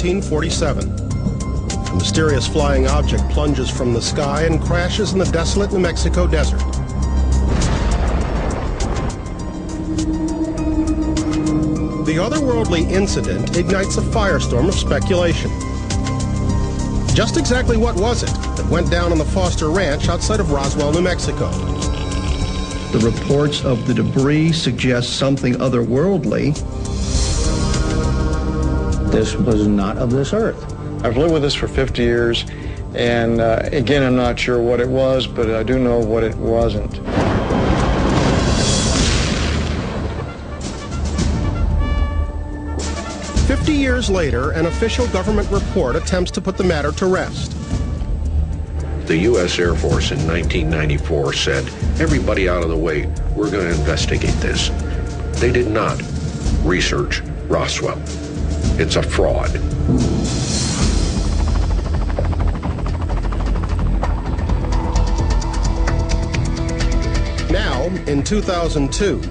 1947. A mysterious flying object plunges from the sky and crashes in the desolate New Mexico desert. The otherworldly incident ignites a firestorm of speculation. Just exactly what was it that went down on the Foster Ranch outside of Roswell, New Mexico? The reports of the debris suggest something otherworldly. This was not of this earth. I've lived with this for 50 years, and again, I'm not sure what it was, but I do know what it wasn't. Years later, an official government report attempts to put the matter to rest. The U.S. Air Force in 1994 said, everybody out of the way, we're going to investigate this. They did not research Roswell. It's a fraud. Now, in 2002,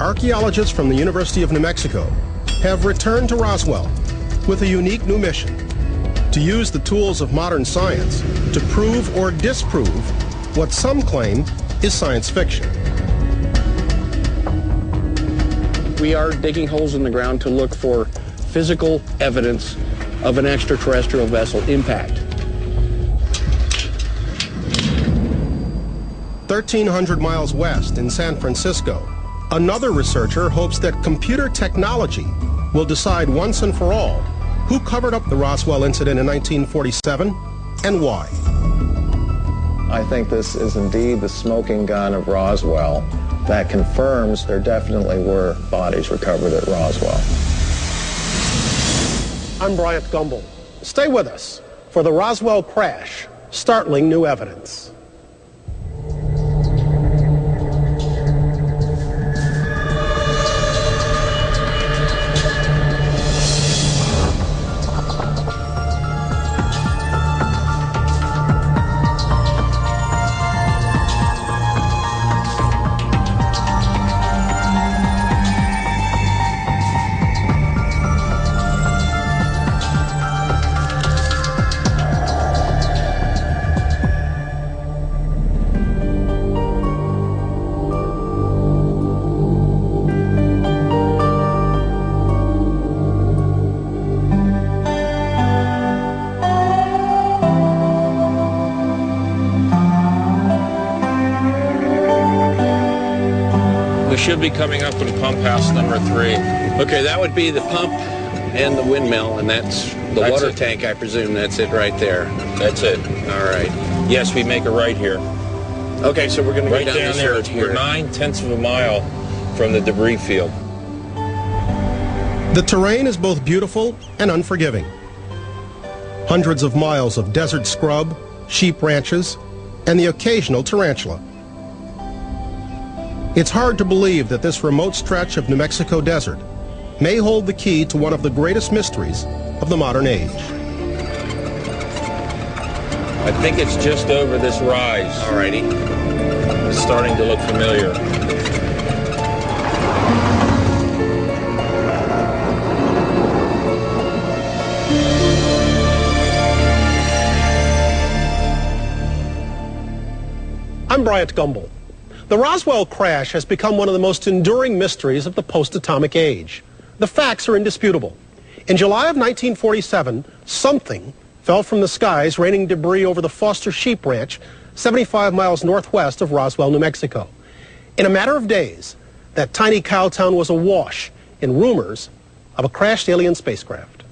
archaeologists from the University of New Mexico have returned to Roswell with a unique new mission: to use the tools of modern science to prove or disprove what some claim is science fiction. We are digging holes in the ground to look for physical evidence of an extraterrestrial vessel impact. 1,300 miles west in San Francisco, another researcher hopes that computer technology will decide once and for all who covered up the Roswell incident in 1947 and why. I think this is indeed the smoking gun of Roswell that confirms there definitely were bodies recovered at Roswell. I'm Bryant Gumbel. Stay with us for the Roswell crash, startling new evidence. Should be coming up in pump house number 3. Okay, that would be the pump and the windmill, and that's the water tank, I presume. That's it right there. That's it. All right. Yes, we make a right here. Okay, so we're going to right go down there. Road here. We're 9/10 of a mile from the debris field. The terrain is both beautiful and unforgiving. Hundreds of miles of desert scrub, sheep ranches, and the occasional tarantula. It's hard to believe that this remote stretch of New Mexico desert may hold the key to one of the greatest mysteries of the modern age. I think it's just over this rise. Alrighty. It's starting to look familiar. I'm Bryant Gumbel. The Roswell crash has become one of the most enduring mysteries of the post-atomic age. The facts are indisputable. In July of 1947, something fell from the skies, raining debris over the Foster Sheep Ranch, 75 miles northwest of Roswell, New Mexico. In a matter of days, that tiny cow town was awash in rumors of a crashed alien spacecraft.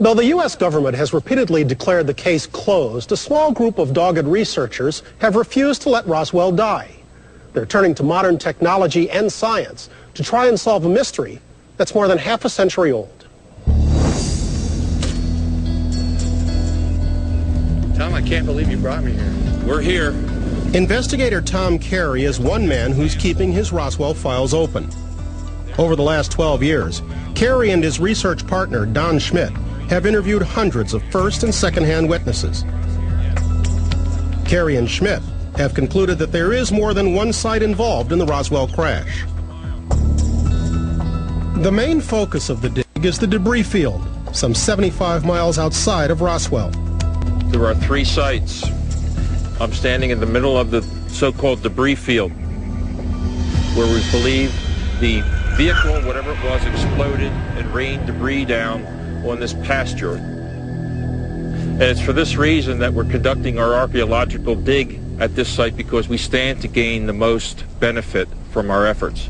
Though the U.S. government has repeatedly declared the case closed, a small group of dogged researchers have refused to let Roswell die. They're turning to modern technology and science to try and solve a mystery that's more than half a century old. Tom, I can't believe you brought me here. We're here. Investigator Tom Carey is one man who's keeping his Roswell files open. Over the last 12 years, Carey and his research partner, Don Schmidt, have interviewed hundreds of first and second-hand witnesses. Carey and Schmidt have concluded that there is more than one side involved in the Roswell crash. The main focus of the dig is the debris field, some 75 miles outside of Roswell. There are 3 sites. I'm standing in the middle of the so-called debris field, where we believe the vehicle, whatever it was, exploded and rained debris down on this pasture. And it's for this reason that we're conducting our archaeological dig at this site, because we stand to gain the most benefit from our efforts.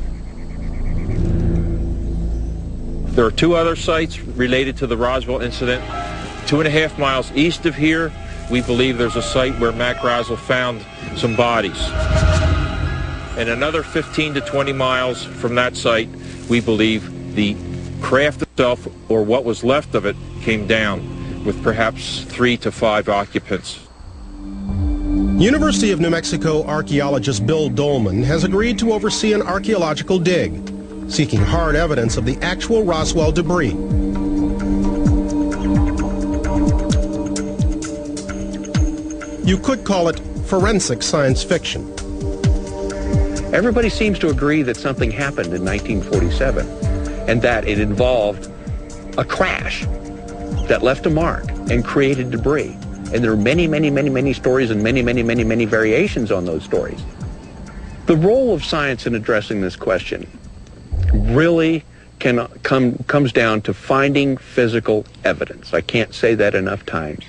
There are 2 other sites related to the Roswell incident. 2.5 miles east of here, we believe there's a site where Mac Roswell found some bodies. And another 15 to 20 miles from that site, we believe the craft itself, or what was left of it, came down with perhaps 3 to 5 occupants. University of New Mexico archaeologist Bill Dolman has agreed to oversee an archaeological dig, seeking hard evidence of the actual Roswell debris. You could call it forensic science fiction. Everybody seems to agree that something happened in 1947 and that it involved a crash that left a mark and created debris. And there are many, many, many, many stories and many, many, many, many variations on those stories. The role of science in addressing this question really comes down to finding physical evidence. I can't say that enough times.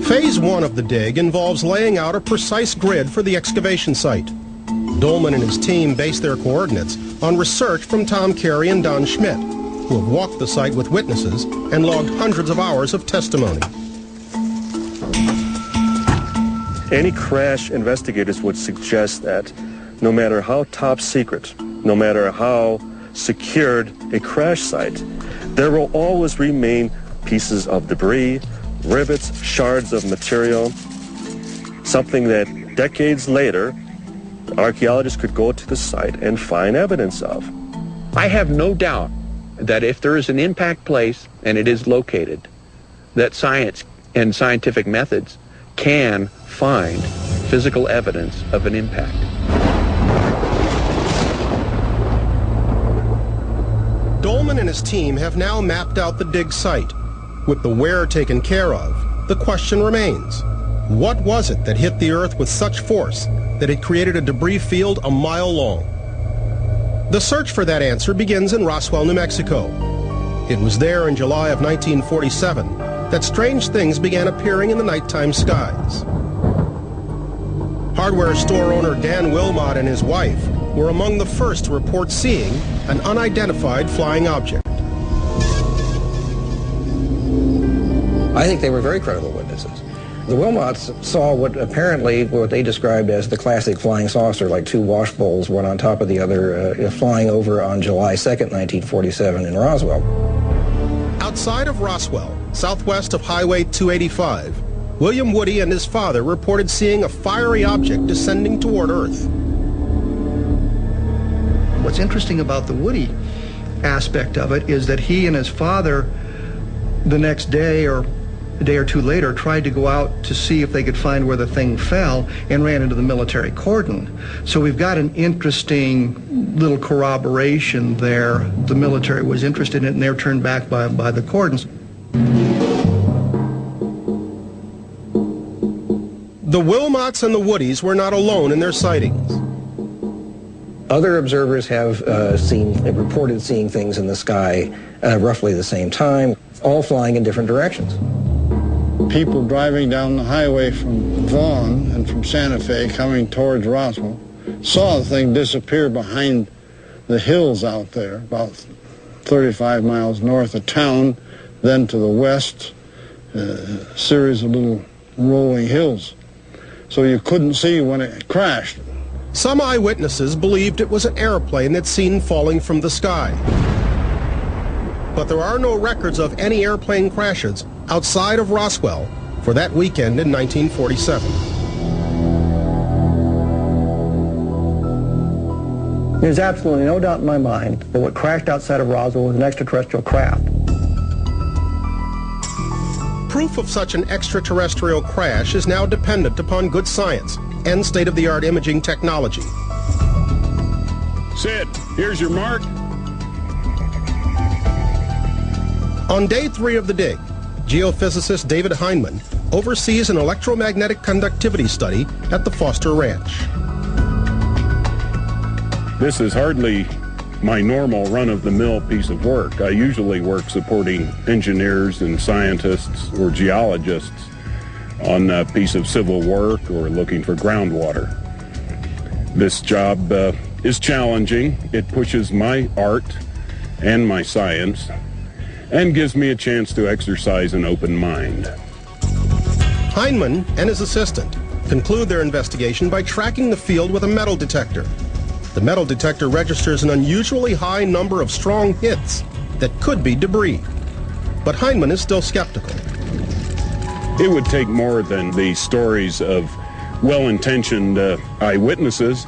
Phase 1 of the dig involves laying out a precise grid for the excavation site. Dolman and his team base their coordinates on research from Tom Carey and Don Schmidt, who have walked the site with witnesses and logged hundreds of hours of testimony. Any crash investigators would suggest that no matter how top secret, no matter how secured a crash site, there will always remain pieces of debris, rivets, shards of material, something that decades later, archaeologists could go to the site and find evidence of. I have no doubt that if there is an impact place and it is located, that science and scientific methods can find physical evidence of an impact. Dolman and his team have now mapped out the dig site. With the where taken care of, the question remains: what was it that hit the Earth with such force that it created a debris field a mile long? The search for that answer begins in Roswell, New Mexico. It was there in July of 1947 that strange things began appearing in the nighttime skies. Hardware store owner Dan Wilmot and his wife were among the first to report seeing an unidentified flying object. I think they were very credible witnesses. The Wilmots saw what they described as the classic flying saucer, like 2 wash bowls, one on top of the other, flying over on July 2nd, 1947 in Roswell. Outside of Roswell, southwest of Highway 285, William Woody and his father reported seeing a fiery object descending toward Earth. What's interesting about the Woody aspect of it is that he and his father, the next day or a day or 2 later, tried to go out to see if they could find where the thing fell and ran into the military cordon. So we've got an interesting little corroboration there. The military was interested in it and they were turned back by the cordons. The Wilmots and the Woodies were not alone in their sightings. Other observers have reported seeing things in the sky roughly the same time, all flying in different directions. People driving down the highway from Vaughn and from Santa Fe coming towards Roswell saw the thing disappear behind the hills out there, about 35 miles north of town, then to the west, a series of little rolling hills. So you couldn't see when it crashed. Some eyewitnesses believed it was an airplane that's seen falling from the sky. But there are no records of any airplane crashes outside of Roswell for that weekend in 1947. There's absolutely no doubt in my mind that what crashed outside of Roswell was an extraterrestrial craft. Proof of such an extraterrestrial crash is now dependent upon good science and state-of-the-art imaging technology. Sid, here's your mark. On day 3 of the dig, geophysicist David Heinemann oversees an electromagnetic conductivity study at the Foster Ranch. This is hardly my normal run-of-the-mill piece of work. I usually work supporting engineers and scientists or geologists on a piece of civil work or looking for groundwater. This job is challenging. It pushes my art and my science and gives me a chance to exercise an open mind. Heinemann and his assistant conclude their investigation by tracking the field with a metal detector. The metal detector registers an unusually high number of strong hits that could be debris. But Heinemann is still skeptical. It would take more than the stories of well-intentioned eyewitnesses.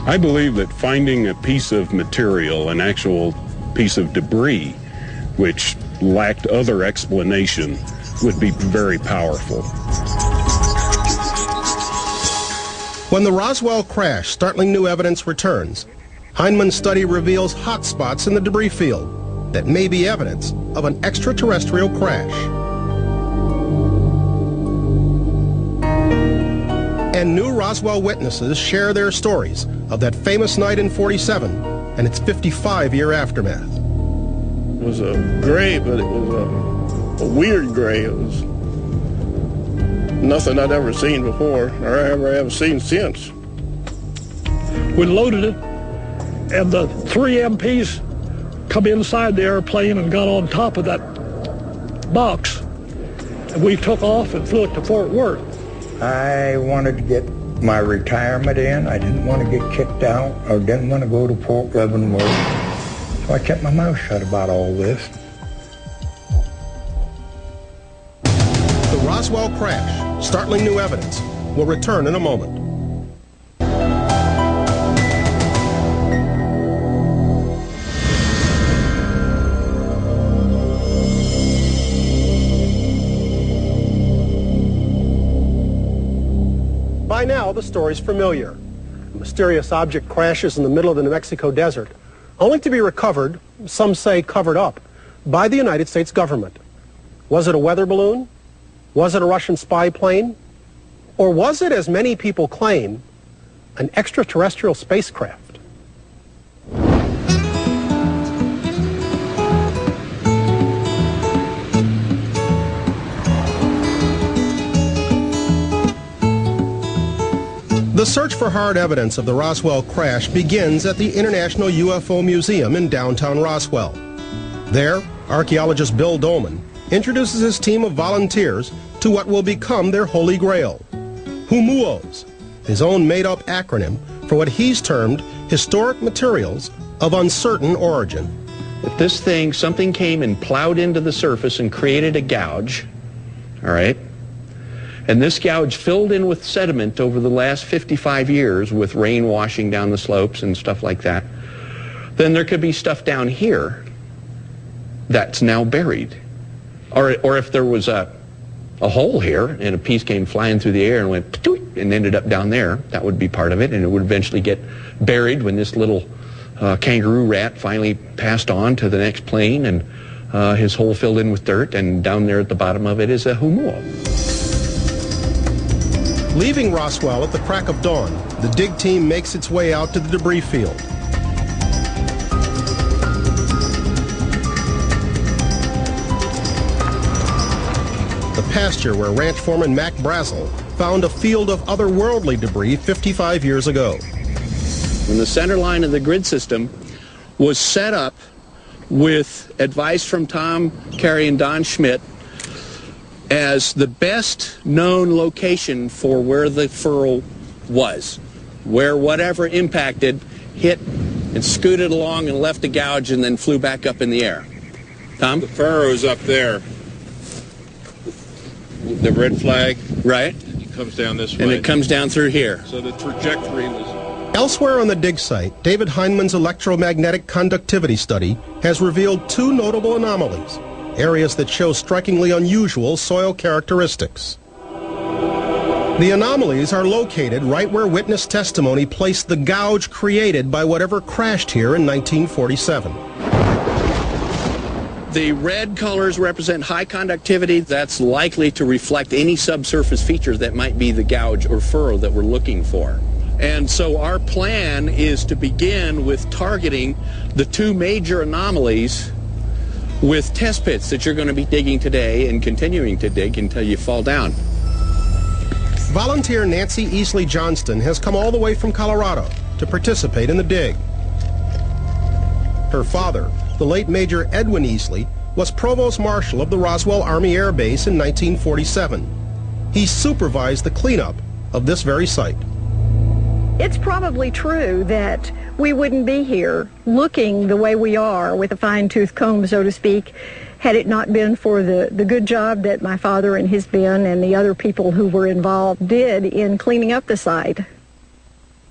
I believe that finding a piece of material, an actual piece of debris, which lacked other explanation, would be very powerful. When the Roswell crash, startling new evidence returns. Heinemann's study reveals hot spots in the debris field that may be evidence of an extraterrestrial crash. And new Roswell witnesses share their stories of that famous night in '47 and its 55-year aftermath. It was a gray, but it was a weird gray. It was nothing I'd ever seen before or ever have seen since. We loaded it, and the 3 MPs come inside the airplane and got on top of that box. And we took off and flew it to Fort Worth. I wanted to get my retirement in. I didn't want to get kicked out or didn't want to go to Fort Leavenworth. So I kept my mouth shut about all this. The Roswell crash, startling new evidence, will return in a moment. By now, the story's familiar. A mysterious object crashes in the middle of the New Mexico desert, only to be recovered, some say covered up, by the United States government. Was it a weather balloon? Was it a Russian spy plane? Or was it, as many people claim, an extraterrestrial spacecraft? The search for hard evidence of the Roswell crash begins at the International UFO Museum in downtown Roswell. There, archaeologist Bill Dolman introduces his team of volunteers to what will become their holy grail, HUMUOs, his own made-up acronym for what he's termed historic materials of uncertain origin. If this thing, something came and plowed into the surface and created a gouge, all right, and this gouge filled in with sediment over the last 55 years with rain washing down the slopes and stuff like that, then there could be stuff down here that's now buried. Or if there was a hole here and a piece came flying through the air and went and ended up down there, that would be part of it, and it would eventually get buried when this little kangaroo rat finally passed on to the next plane, and his hole filled in with dirt, and down there at the bottom of it is a HUMUO. Leaving Roswell at the crack of dawn, the dig team makes its way out to the debris field. The pasture where ranch foreman Mac Brazel found a field of otherworldly debris 55 years ago. When the center line of the grid system was set up with advice from Tom Carey and Don Schmidt as the best known location for where the furrow was, where whatever impacted hit and scooted along and left a gouge and then flew back up in the air. Tom? The furrow's up there. The red flag. Right. It comes down this way. And it comes down through here. So the trajectory was... Elsewhere on the dig site, David Heinemann's electromagnetic conductivity study has revealed 2 notable anomalies, areas that show strikingly unusual soil characteristics. The anomalies are located right where witness testimony placed the gouge created by whatever crashed here in 1947. The red colors represent high conductivity. That's likely to reflect any subsurface features that might be the gouge or furrow that we're looking for. And so our plan is to begin with targeting the two major anomalies with test pits that you're going to be digging today and continuing to dig until you fall down. Volunteer Nancy Easley Johnston has come all the way from Colorado to participate in the dig. Her father, the late Major Edwin Easley, was Provost Marshal of the Roswell Army Air Base in 1947. He supervised the cleanup of this very site. It's probably true that we wouldn't be here looking the way we are with a fine-tooth comb, so to speak, had it not been for the good job that my father and his men and the other people who were involved did in cleaning up the site.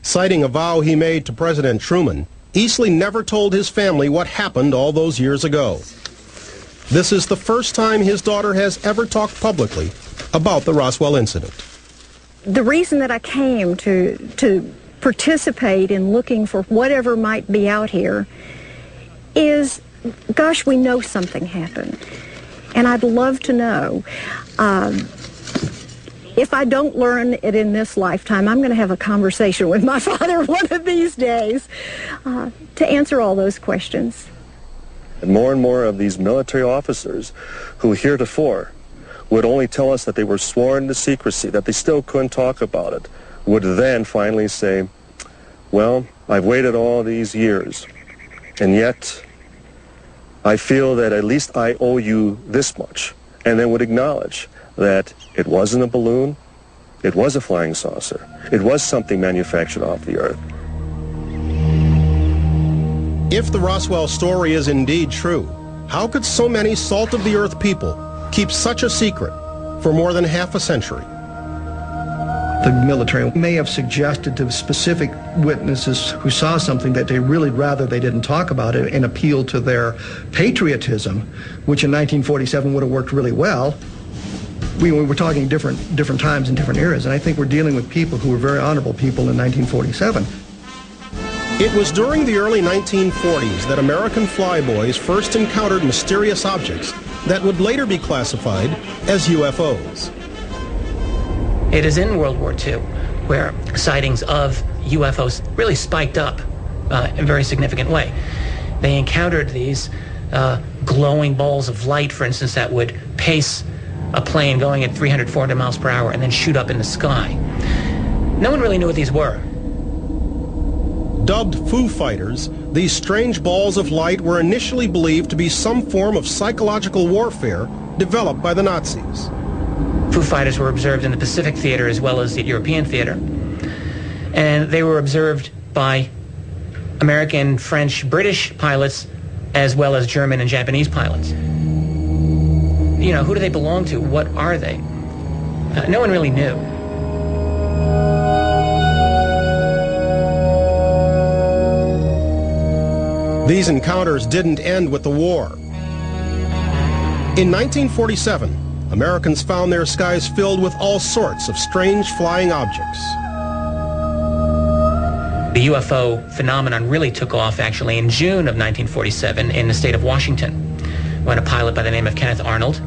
Citing a vow he made to President Truman, Easley never told his family what happened all those years ago. This is the first time his daughter has ever talked publicly about the Roswell incident. The reason that I came to participate in looking for whatever might be out here is, gosh, we know something happened. And I'd love to know. If I don't learn it in this lifetime, I'm going to have a conversation with my father one of these days to answer all those questions. And more of these military officers who heretofore would only tell us that they were sworn to secrecy, that they still couldn't talk about it, would then finally say, well, I've waited all these years, and yet I feel that at least I owe you this much, and then would acknowledge that it wasn't a balloon, it was a flying saucer, it was something manufactured off the Earth. If the Roswell story is indeed true, how could so many salt-of-the-earth people keep such a secret for more than half a century? The military may have suggested to specific witnesses who saw something that they really rather they didn't talk about it and appeal to their patriotism, which in 1947 would have worked really well. We were talking different times and different eras, and I think we're dealing with people who were very honorable people in 1947. It was during the early 1940s that American flyboys first encountered mysterious objects that would later be classified as UFOs. It is in World War II where sightings of UFOs really spiked up in a very significant way. They encountered these glowing balls of light, for instance, that would pace a plane going at 300, 400 miles per hour and then shoot up in the sky. No one really knew what these were. Dubbed Foo Fighters, these strange balls of light were initially believed to be some form of psychological warfare developed by the Nazis. Foo Fighters were observed in the Pacific Theater as well as the European Theater. And they were observed by American, French, British pilots as well as German and Japanese pilots. You know, who do they belong to? What are they? No one really knew. These encounters didn't end with the war. In 1947, Americans found their skies filled with all sorts of strange flying objects. The UFO phenomenon really took off actually in June of 1947 in the state of Washington, when a pilot by the name of Kenneth Arnold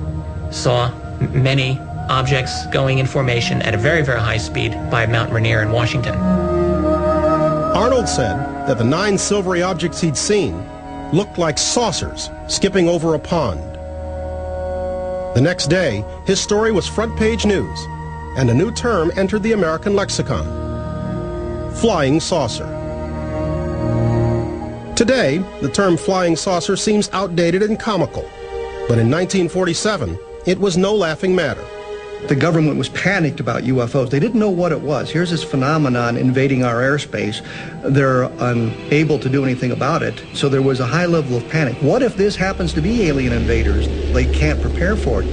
saw many objects going in formation at a very, very high speed by Mount Rainier in Washington. Arnold said that the 9 silvery objects he'd seen looked like saucers skipping over a pond. The next day, his story was front-page news, and a new term entered the American lexicon: flying saucer. Today, the term flying saucer seems outdated and comical, but in 1947, it was no laughing matter. The government was panicked about UFOs. They didn't know what it was. Here's this phenomenon invading our airspace. They're unable to do anything about it, so there was a high level of panic. What if this happens to be alien invaders? They can't prepare for it.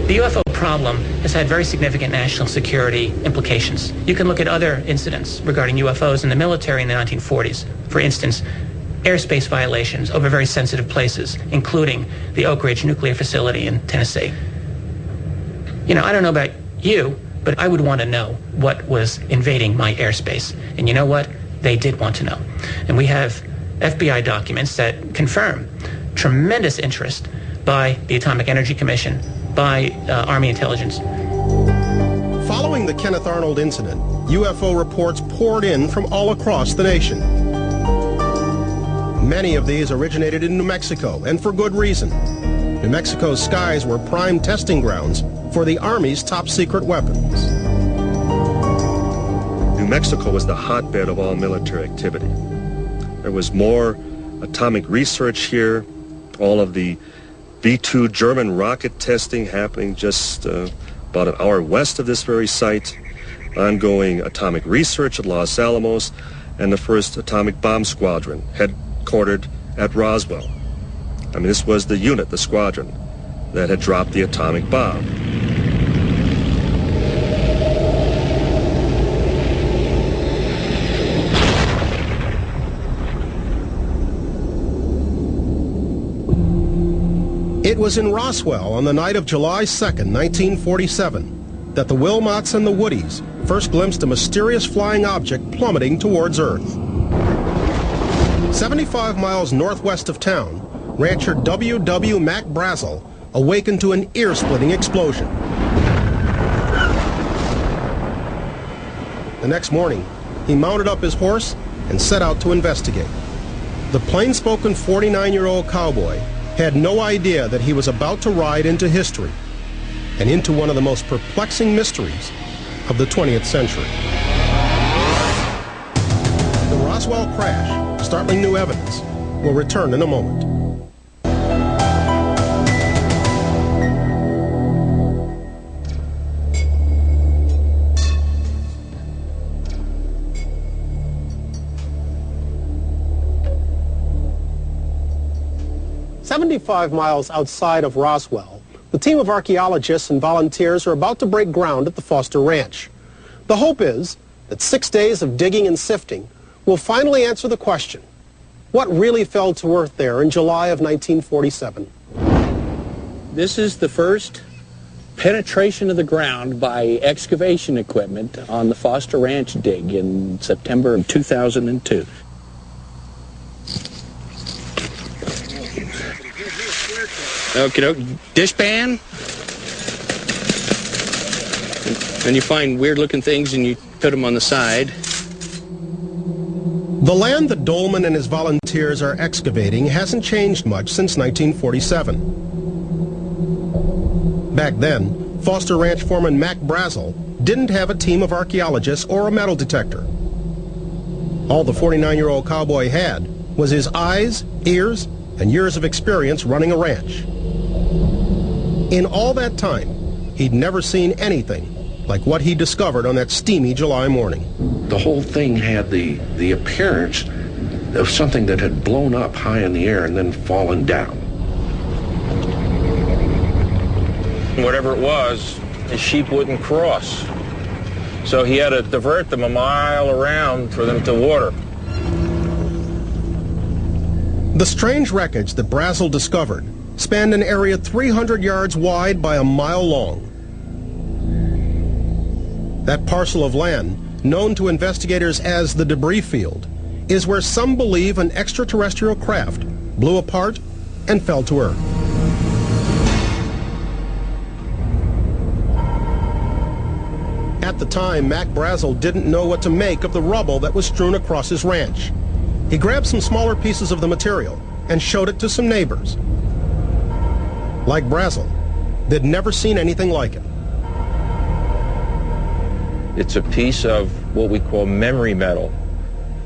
The UFO problem has had very significant national security implications. You can look at other incidents regarding UFOs in the military in the 1940s. For instance, airspace violations over very sensitive places, including the Oak Ridge nuclear facility in Tennessee. You know, I don't know about you, but I would want to know what was invading my airspace. And you know what? They did want to know. And we have FBI documents that confirm tremendous interest by the Atomic Energy Commission, by Army intelligence. Following the Kenneth Arnold incident, UFO reports poured in from all across the nation. Many of these originated in New Mexico, and for good reason. New Mexico's skies were prime testing grounds for the Army's top-secret weapons. New Mexico was the hotbed of all military activity. There was more atomic research here, all of the V-2 German rocket testing happening just about an hour west of this very site, ongoing atomic research at Los Alamos, and the first atomic bomb squadron headquartered at Roswell. I mean, this was the unit, the squadron, that had dropped the atomic bomb. It was in Roswell on the night of July 2nd, 1947, that the Wilmots and the Woodies first glimpsed a mysterious flying object plummeting towards Earth. 75 miles northwest of town, rancher W.W. Mac Brazel awakened to an ear-splitting explosion. The next morning, he mounted up his horse and set out to investigate. The plain-spoken 49-year-old cowboy had no idea that he was about to ride into history and into one of the most perplexing mysteries of the 20th century. The Roswell crash, startling new evidence, will return in a moment. "75 miles outside of Roswell, the team of archaeologists and volunteers are about to break ground at the Foster Ranch. The hope is that 6 days of digging and sifting will finally answer the question, what really fell to earth there in July of 1947? This is the first penetration of the ground by excavation equipment on the Foster Ranch dig in September of 2002. Okay, dishpan. And you find weird looking things and you put them on the side. The land that Dolman and his volunteers are excavating hasn't changed much since 1947. Back then, Foster Ranch foreman Mac Brazel didn't have a team of archaeologists or a metal detector. All the 49-year-old cowboy had was his eyes, ears, and years of experience running a ranch. In all that time, he'd never seen anything like what he discovered on that steamy July morning. The whole thing had the appearance of something that had blown up high in the air and then fallen down. Whatever it was, his sheep wouldn't cross. So he had to divert them a mile around for them to water. The strange wreckage that Brazel discovered spanned an area 300 yards wide by a mile long. That parcel of land, known to investigators as the debris field, is where some believe an extraterrestrial craft blew apart and fell to Earth. At the time, Mac Brazel didn't know what to make of the rubble that was strewn across his ranch. He grabbed some smaller pieces of the material and showed it to some neighbors. Like Brazel, they'd never seen anything like it. It's a piece of what we call memory metal.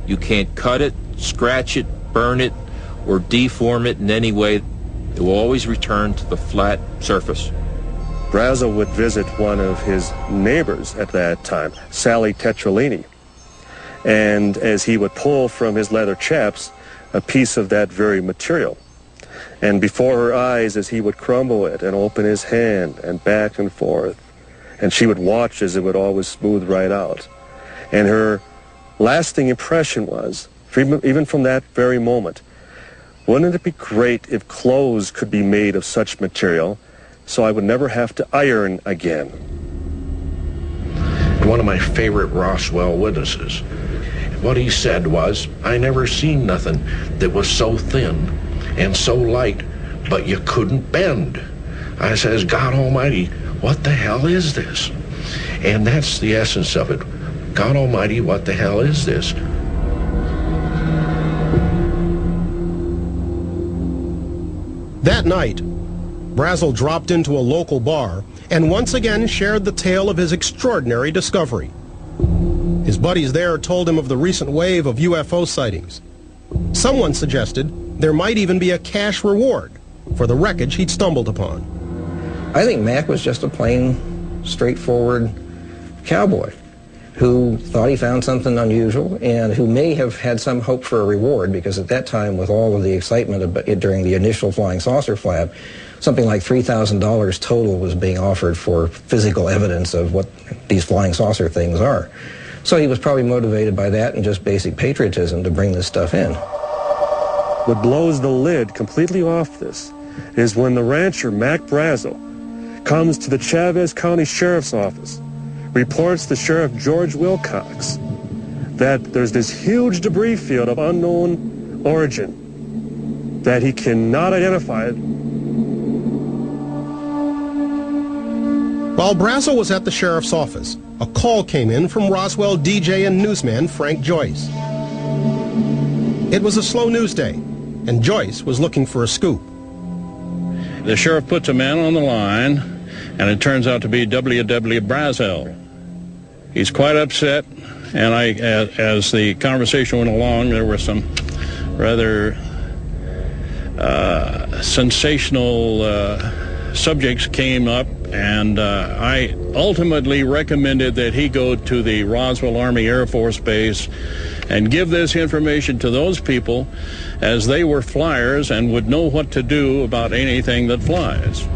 You can't cut it, scratch it, burn it, or deform it in any way. It will always return to the flat surface. Brazel would visit one of his neighbors at that time, Sally Tetralini. And as he would pull from his leather chaps a piece of that very material, and before her eyes as he would crumble it and open his hand and back and forth, and she would watch as it would always smooth right out. And her lasting impression was, even from that very moment, wouldn't it be great if clothes could be made of such material so I would never have to iron again? One of my favorite Roswell witnesses, what he said was, I never seen nothing that was so thin and so light, but you couldn't bend. I says, God Almighty, what the hell is this? And that's the essence of it. God Almighty, what the hell is this? That night, Brazel dropped into a local bar and once again shared the tale of his extraordinary discovery. His buddies there told him of the recent wave of UFO sightings. Someone suggested there might even be a cash reward for the wreckage he'd stumbled upon. I think Mac was just a plain, straightforward cowboy who thought he found something unusual and who may have had some hope for a reward, because at that time, with all of the excitement during the initial flying saucer flap, something like $3,000 total was being offered for physical evidence of what these flying saucer things are. So he was probably motivated by that and just basic patriotism to bring this stuff in. What blows the lid completely off this is when the rancher, Mac Brazel, comes to the Chavez County Sheriff's Office, reports to Sheriff George Wilcox that there's this huge debris field of unknown origin that he cannot identify. While Brazel was at the sheriff's office, a call came in from Roswell DJ and newsman Frank Joyce. It was a slow news day, and Joyce was looking for a scoop. The sheriff puts a man on the line, and it turns out to be W.W. Brazel. He's quite upset, and as the conversation went along, there were some rather sensational subjects came up, and I ultimately recommended that he go to the Roswell Army Air Force Base and give this information to those people, as they were flyers and would know what to do about anything that flies.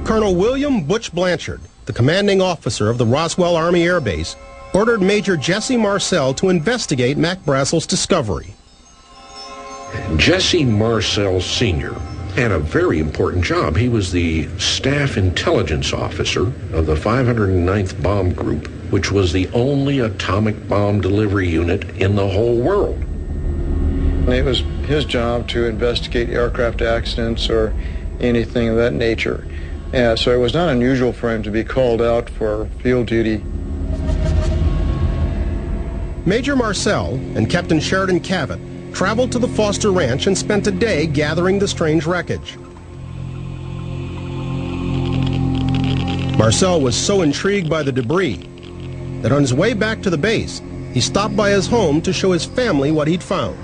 Colonel William Butch Blanchard, the commanding officer of the Roswell Army Air Base, ordered Major Jesse Marcel to investigate Mac Brazel's discovery. Jesse Marcel Sr. had a very important job. He was the staff intelligence officer of the 509th Bomb Group, which was the only atomic bomb delivery unit in the whole world. It was his job to investigate aircraft accidents or anything of that nature. So it was not unusual for him to be called out for field duty. Major Marcel and Captain Sheridan Cavett traveled to the Foster Ranch and spent a day gathering the strange wreckage. Marcel was so intrigued by the debris that on his way back to the base, he stopped by his home to show his family what he'd found.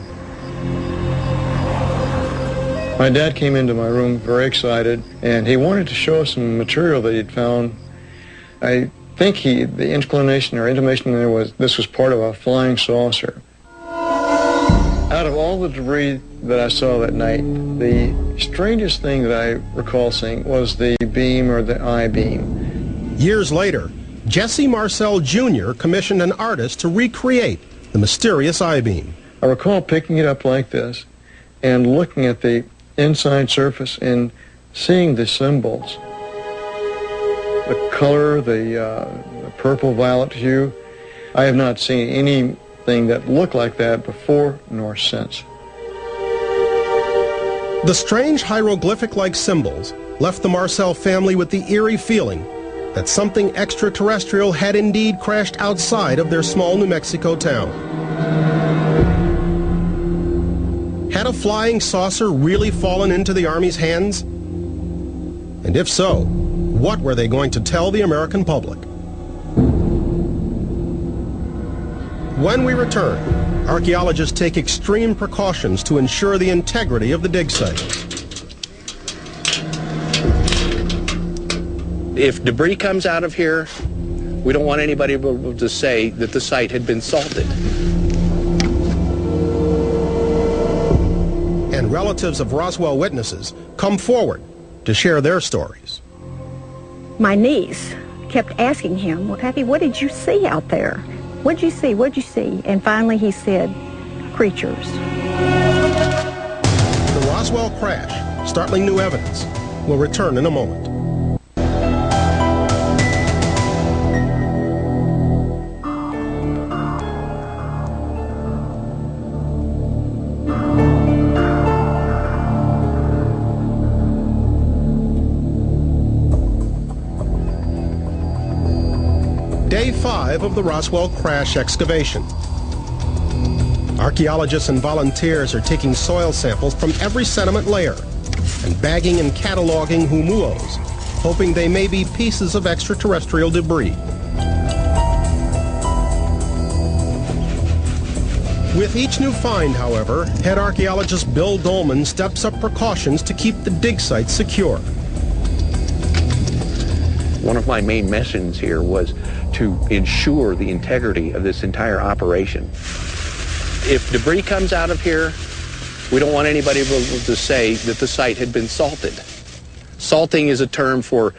My dad came into my room very excited, and he wanted to show us some material that he'd found. I think the inclination or intimation there was this was part of a flying saucer. Out of all the debris that I saw that night, the strangest thing that I recall seeing was the beam or the I-beam. Years later, Jesse Marcel Jr. commissioned an artist to recreate the mysterious I-beam. I recall picking it up like this and looking at the inside surface and seeing the symbols. The color, the purple-violet hue. I have not seen anything that looked like that before nor since. The strange hieroglyphic-like symbols left the Marcel family with the eerie feeling that something extraterrestrial had indeed crashed outside of their small New Mexico town. Had a flying saucer really fallen into the Army's hands? And if so, what were they going to tell the American public? When we return, archaeologists take extreme precautions to ensure the integrity of the dig site. If debris comes out of here, we don't want anybody to say that the site had been salted. And relatives of Roswell witnesses come forward to share their stories. My niece kept asking him, well, Pappy, what did you see out there? What'd you see? What'd you see? And finally he said, creatures. The Roswell crash, startling new evidence. We'll return in a moment. 5 of the Roswell crash excavation. Archaeologists and volunteers are taking soil samples from every sediment layer and bagging and cataloging humuos, hoping they may be pieces of extraterrestrial debris. With each new find, however, head archaeologist Bill Dolman steps up precautions to keep the dig site secure. One of my main missions here was to ensure the integrity of this entire operation. If debris comes out of here, we don't want anybody to say that the site had been salted. Salting is a term for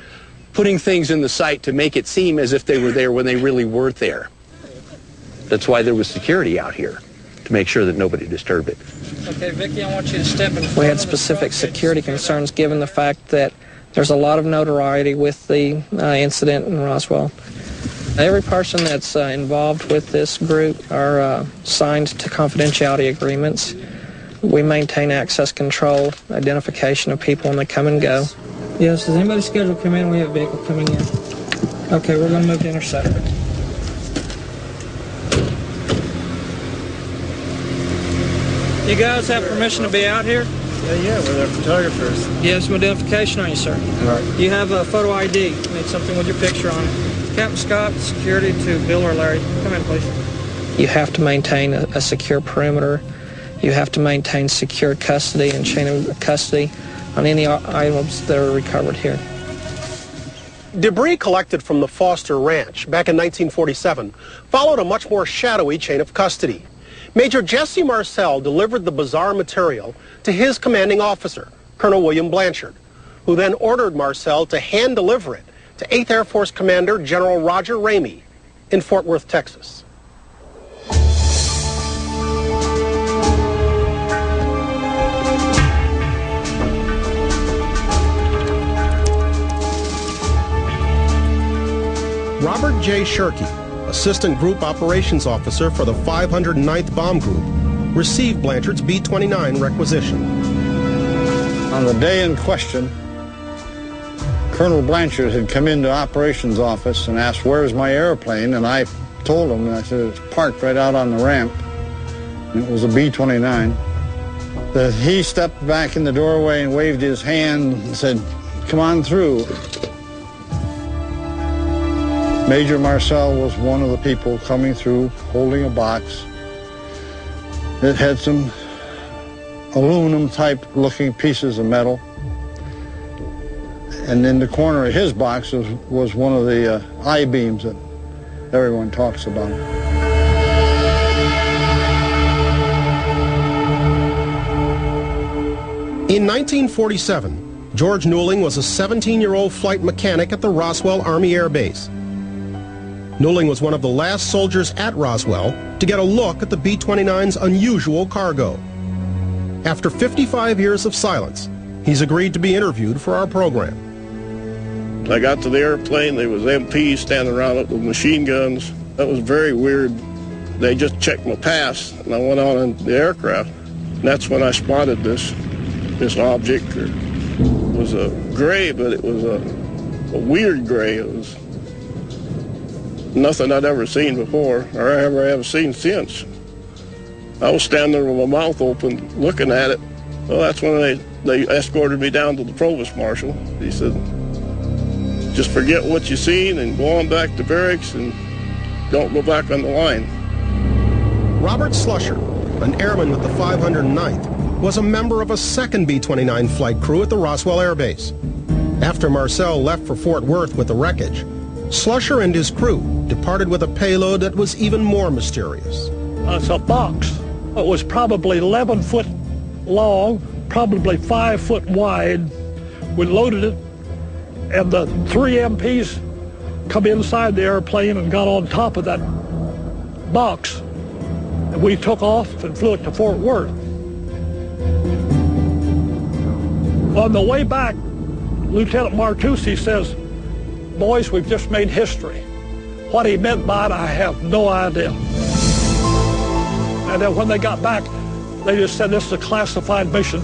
putting things in the site to make it seem as if they were there when they really weren't there. That's why there was security out here, to make sure that nobody disturbed it. Okay, Vicki, I want you to step in front. We had specific security concerns given the fact that there's a lot of notoriety with the incident in Roswell. Every person that's involved with this group are signed to confidentiality agreements. We maintain access control, identification of people when they come and go. Yes, does anybody scheduled to come in? We have a vehicle coming in. Okay, we're going to move to intercept. You guys have permission to be out here? Yeah, we're their photographers. You have some identification on you, sir. Right. You have a photo ID. You need something with your picture on it. Captain Scott, security to Bill or Larry. Come in, please. You have to maintain a secure perimeter. You have to maintain secure custody and chain of custody on any items that are recovered here. Debris collected from the Foster Ranch back in 1947 followed a much more shadowy chain of custody. Major Jesse Marcel delivered the bizarre material to his commanding officer, Colonel William Blanchard, who then ordered Marcel to hand deliver it to 8th Air Force Commander General Roger Ramey in Fort Worth, Texas. Robert J. Shirky, Assistant Group Operations Officer for the 509th Bomb Group, received Blanchard's B-29 requisition. On the day in question, Colonel Blanchard had come into operations office and asked, "Where's my airplane?" And I told him, and I said, "It's parked right out on the ramp." And it was a B-29. That he stepped back in the doorway and waved his hand and said, "Come on through." Major Marcel was one of the people coming through holding a box. It had some aluminum-type looking pieces of metal. And in the corner of his box was one of the I-beams that everyone talks about. In 1947, George Newling was a 17-year-old flight mechanic at the Roswell Army Air Base. Newling was one of the last soldiers at Roswell to get a look at the B-29's unusual cargo. After 55 years of silence, he's agreed to be interviewed for our program. I got to the airplane, there was MPs standing around it with machine guns. That was very weird. They just checked my pass, and I went on in the aircraft. And that's when I spotted this object. It was a gray, but it was a weird gray. It was nothing I'd ever seen before, or ever have seen since. I was standing there with my mouth open, looking at it. Well, that's when they escorted me down to the provost marshal. He said, "Just forget what you seen and go on back to barracks and don't go back on the line." Robert Slusher, an airman with the 509th, was a member of a second B-29 flight crew at the Roswell Air Base. After Marcel left for Fort Worth with the wreckage, Slusher and his crew departed with a payload that was even more mysterious. It's a box. It was probably 11 foot long, probably 5 foot wide. We loaded it, and the 3 MPs come inside the airplane and got on top of that box. And we took off and flew it to Fort Worth. On the way back, Lieutenant Martucci says, "Boys, we've just made history." What he meant by it, I have no idea. And then when they got back, they just said, "This is a classified mission.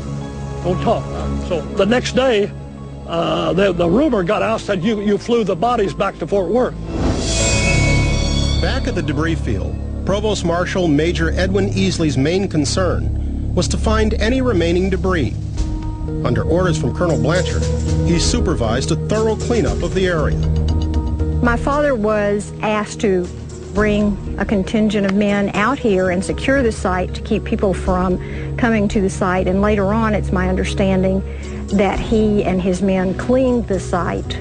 Don't talk." So the next day, the rumor got out, said you flew the bodies back to Fort Worth. at the debris field, Provost Marshal Major Edwin Easley's main concern was to find any remaining debris. Under orders from Colonel Blanchard, he supervised a thorough cleanup of the area. My father was asked to bring a contingent of men out here and secure the site to keep people from coming to the site. And later on, it's my understanding that he and his men cleaned the site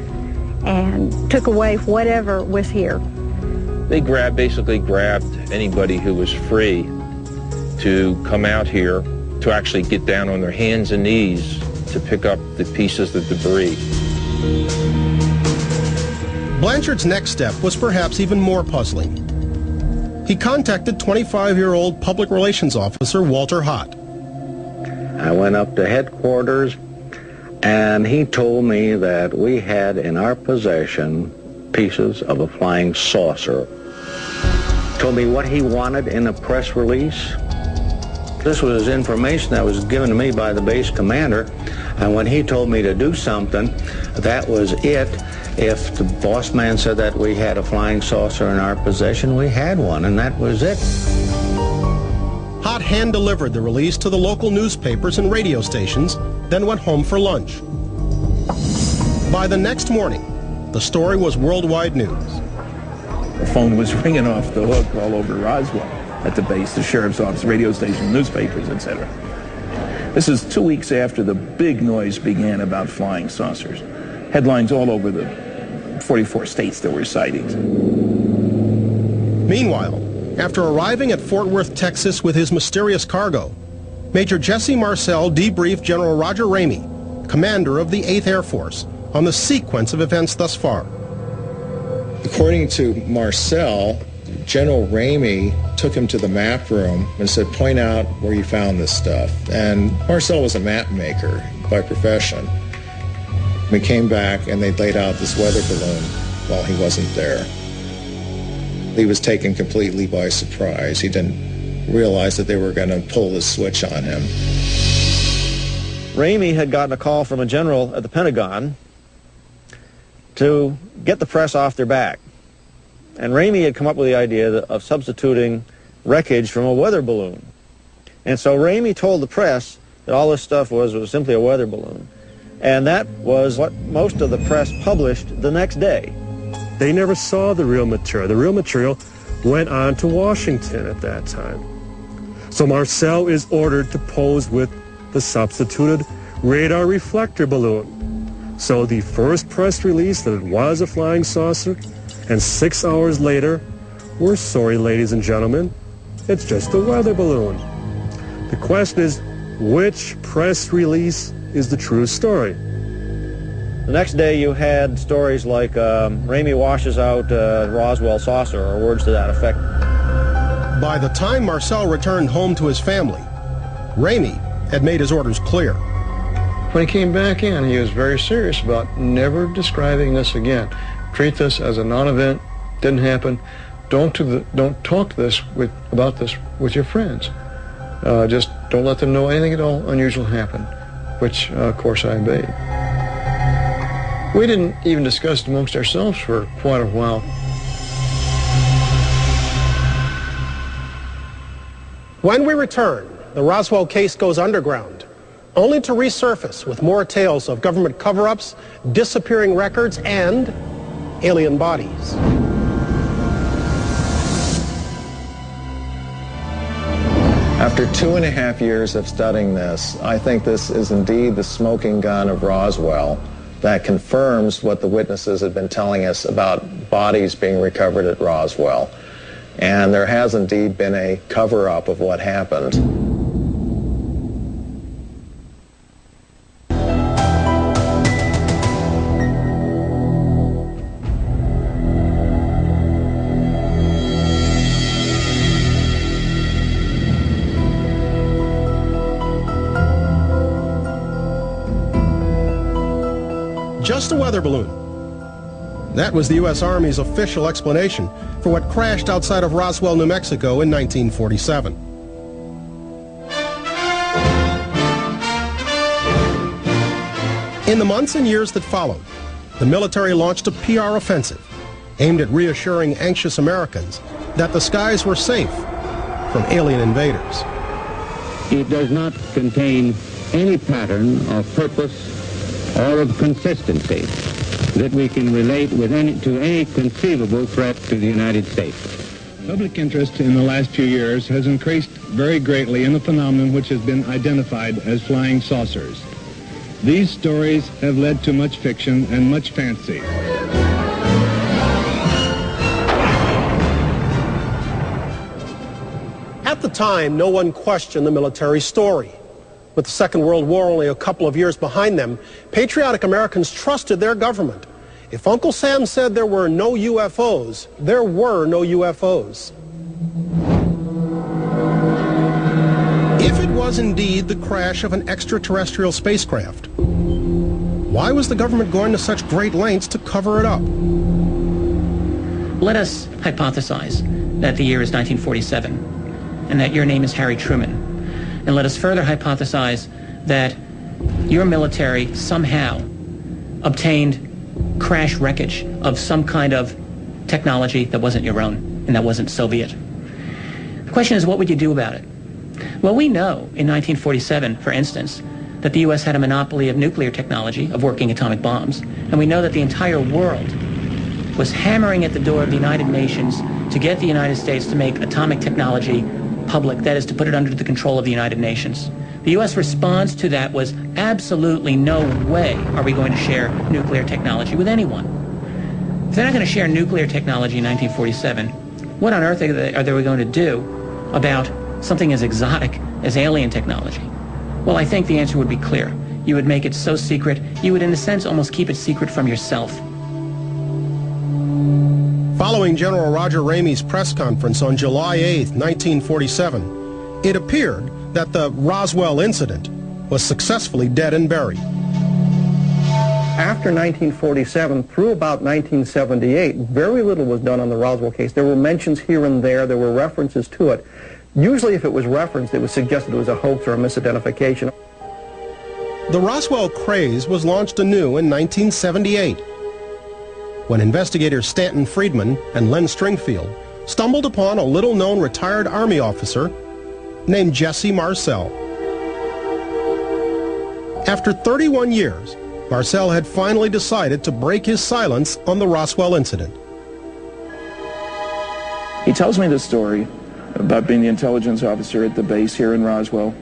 and took away whatever was here. They basically grabbed anybody who was free to come out here to actually get down on their hands and knees to pick up the pieces of debris. Blanchard's next step was perhaps even more puzzling. He contacted 25-year-old public relations officer Walter Hott. I went up to headquarters, and he told me that we had in our possession pieces of a flying saucer. Told me what he wanted in a press release. This was information that was given to me by the base commander, and when he told me to do something, that was it. If the boss man said that we had a flying saucer in our possession, we had one, and that was it. Hott hand-delivered the release to the local newspapers and radio stations, then went home for lunch. By the next morning, the story was worldwide news. The phone was ringing off the hook all over Roswell, at the base, the sheriff's office, radio stations, newspapers, etc. This is 2 weeks after the big noise began about flying saucers. Headlines all over the 44 states there were sightings. Meanwhile, after arriving at Fort Worth, Texas with his mysterious cargo, Major Jesse Marcel debriefed General Roger Ramey, commander of the 8th Air Force, on the sequence of events thus far. According to Marcel, General Ramey took him to the map room and said, point out where you found this stuff. And Marcel was a map maker by profession. We came back and they laid out this weather balloon while he wasn't there. He was taken completely by surprise. He didn't realize that they were going to pull the switch on him. Ramey had gotten a call from a general at the Pentagon to get the press off their back. And Ramey had come up with the idea of substituting wreckage from a weather balloon. And so Ramey told the press that all this stuff was simply a weather balloon. And that was what most of the press published the next day. They never saw the real material. The real material went on to Washington at that time. So Marcel is ordered to pose with the substituted radar reflector balloon. So the first press release that it was a flying saucer, and 6 hours later, we're sorry, ladies and gentlemen, it's just a weather balloon. The question is, which press release is the true story? The next day you had stories like Ramey washes out Roswell saucer, or words to that effect. By the time Marcel returned home to his family, Ramey had made his orders clear. When he came back in, he was very serious about never describing this again. Treat this as a non-event, didn't happen. Don't talk about this with your friends. Just don't let them know anything at all unusual happened, which, of course, I obeyed. We didn't even discuss it amongst ourselves for quite a while. When we return, the Roswell case goes underground, only to resurface with more tales of government cover-ups, disappearing records, and alien bodies. After 2.5 years of studying this, I think this is indeed the smoking gun of Roswell that confirms what the witnesses had been telling us about bodies being recovered at Roswell. And there has indeed been a cover-up of what happened. Just a weather balloon. That was the U.S. Army's official explanation for what crashed outside of Roswell, New Mexico in 1947. In the months and years that followed, the military launched a PR offensive, aimed at reassuring anxious Americans that the skies were safe from alien invaders. It does not contain any pattern of purpose or of consistency that we can relate with to any conceivable threat to the United States. Public interest in the last few years has increased very greatly in the phenomenon which has been identified as flying saucers. These stories have led to much fiction and much fancy. At the time, no one questioned the military story. With the Second World War only a couple of years behind them, patriotic Americans trusted their government. If Uncle Sam said there were no UFOs, there were no UFOs. If it was indeed the crash of an extraterrestrial spacecraft, why was the government going to such great lengths to cover it up? Let us hypothesize that the year is 1947 and that your name is Harry Truman. And let us further hypothesize that your military somehow obtained crash wreckage of some kind of technology that wasn't your own and that wasn't Soviet. The question is, what would you do about it? Well, we know in 1947, for instance, that the U.S. had a monopoly of nuclear technology, of working atomic bombs, and we know that the entire world was hammering at the door of the United Nations to get the United States to make atomic technology public, that is, to put it under the control of the United Nations. The U.S. response to that was absolutely no way are we going to share nuclear technology with anyone. If they're not going to share nuclear technology in 1947, what on earth are they going to do about something as exotic as alien technology? Well, I think the answer would be clear. You would make it so secret, you would in a sense almost keep it secret from yourself. Following General Roger Ramey's press conference on July 8, 1947, it appeared that the Roswell incident was successfully dead and buried. After 1947, through about 1978, very little was done on the Roswell case. There were mentions here and there were references to it. Usually if it was referenced, it was suggested it was a hoax or a misidentification. The Roswell craze was launched anew in 1978, when investigators Stanton Friedman and Len Stringfield stumbled upon a little-known retired Army officer named Jesse Marcel. After 31 years, Marcel had finally decided to break his silence on the Roswell incident. He tells me the story about being the intelligence officer at the base here in Roswell,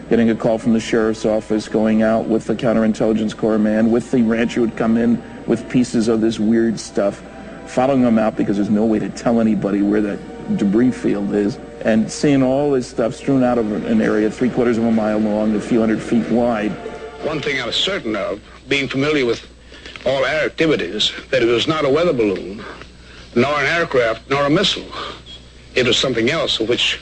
getting a call from the sheriff's office, going out with the counterintelligence corps man, with the rancher who would come in with pieces of this weird stuff, following them out because there's no way to tell anybody where that debris field is, and seeing all this stuff strewn out of an area 3/4 of a mile long, a few hundred feet wide. One thing I was certain of, being familiar with all air activities, that it was not a weather balloon, nor an aircraft, nor a missile. It was something else of which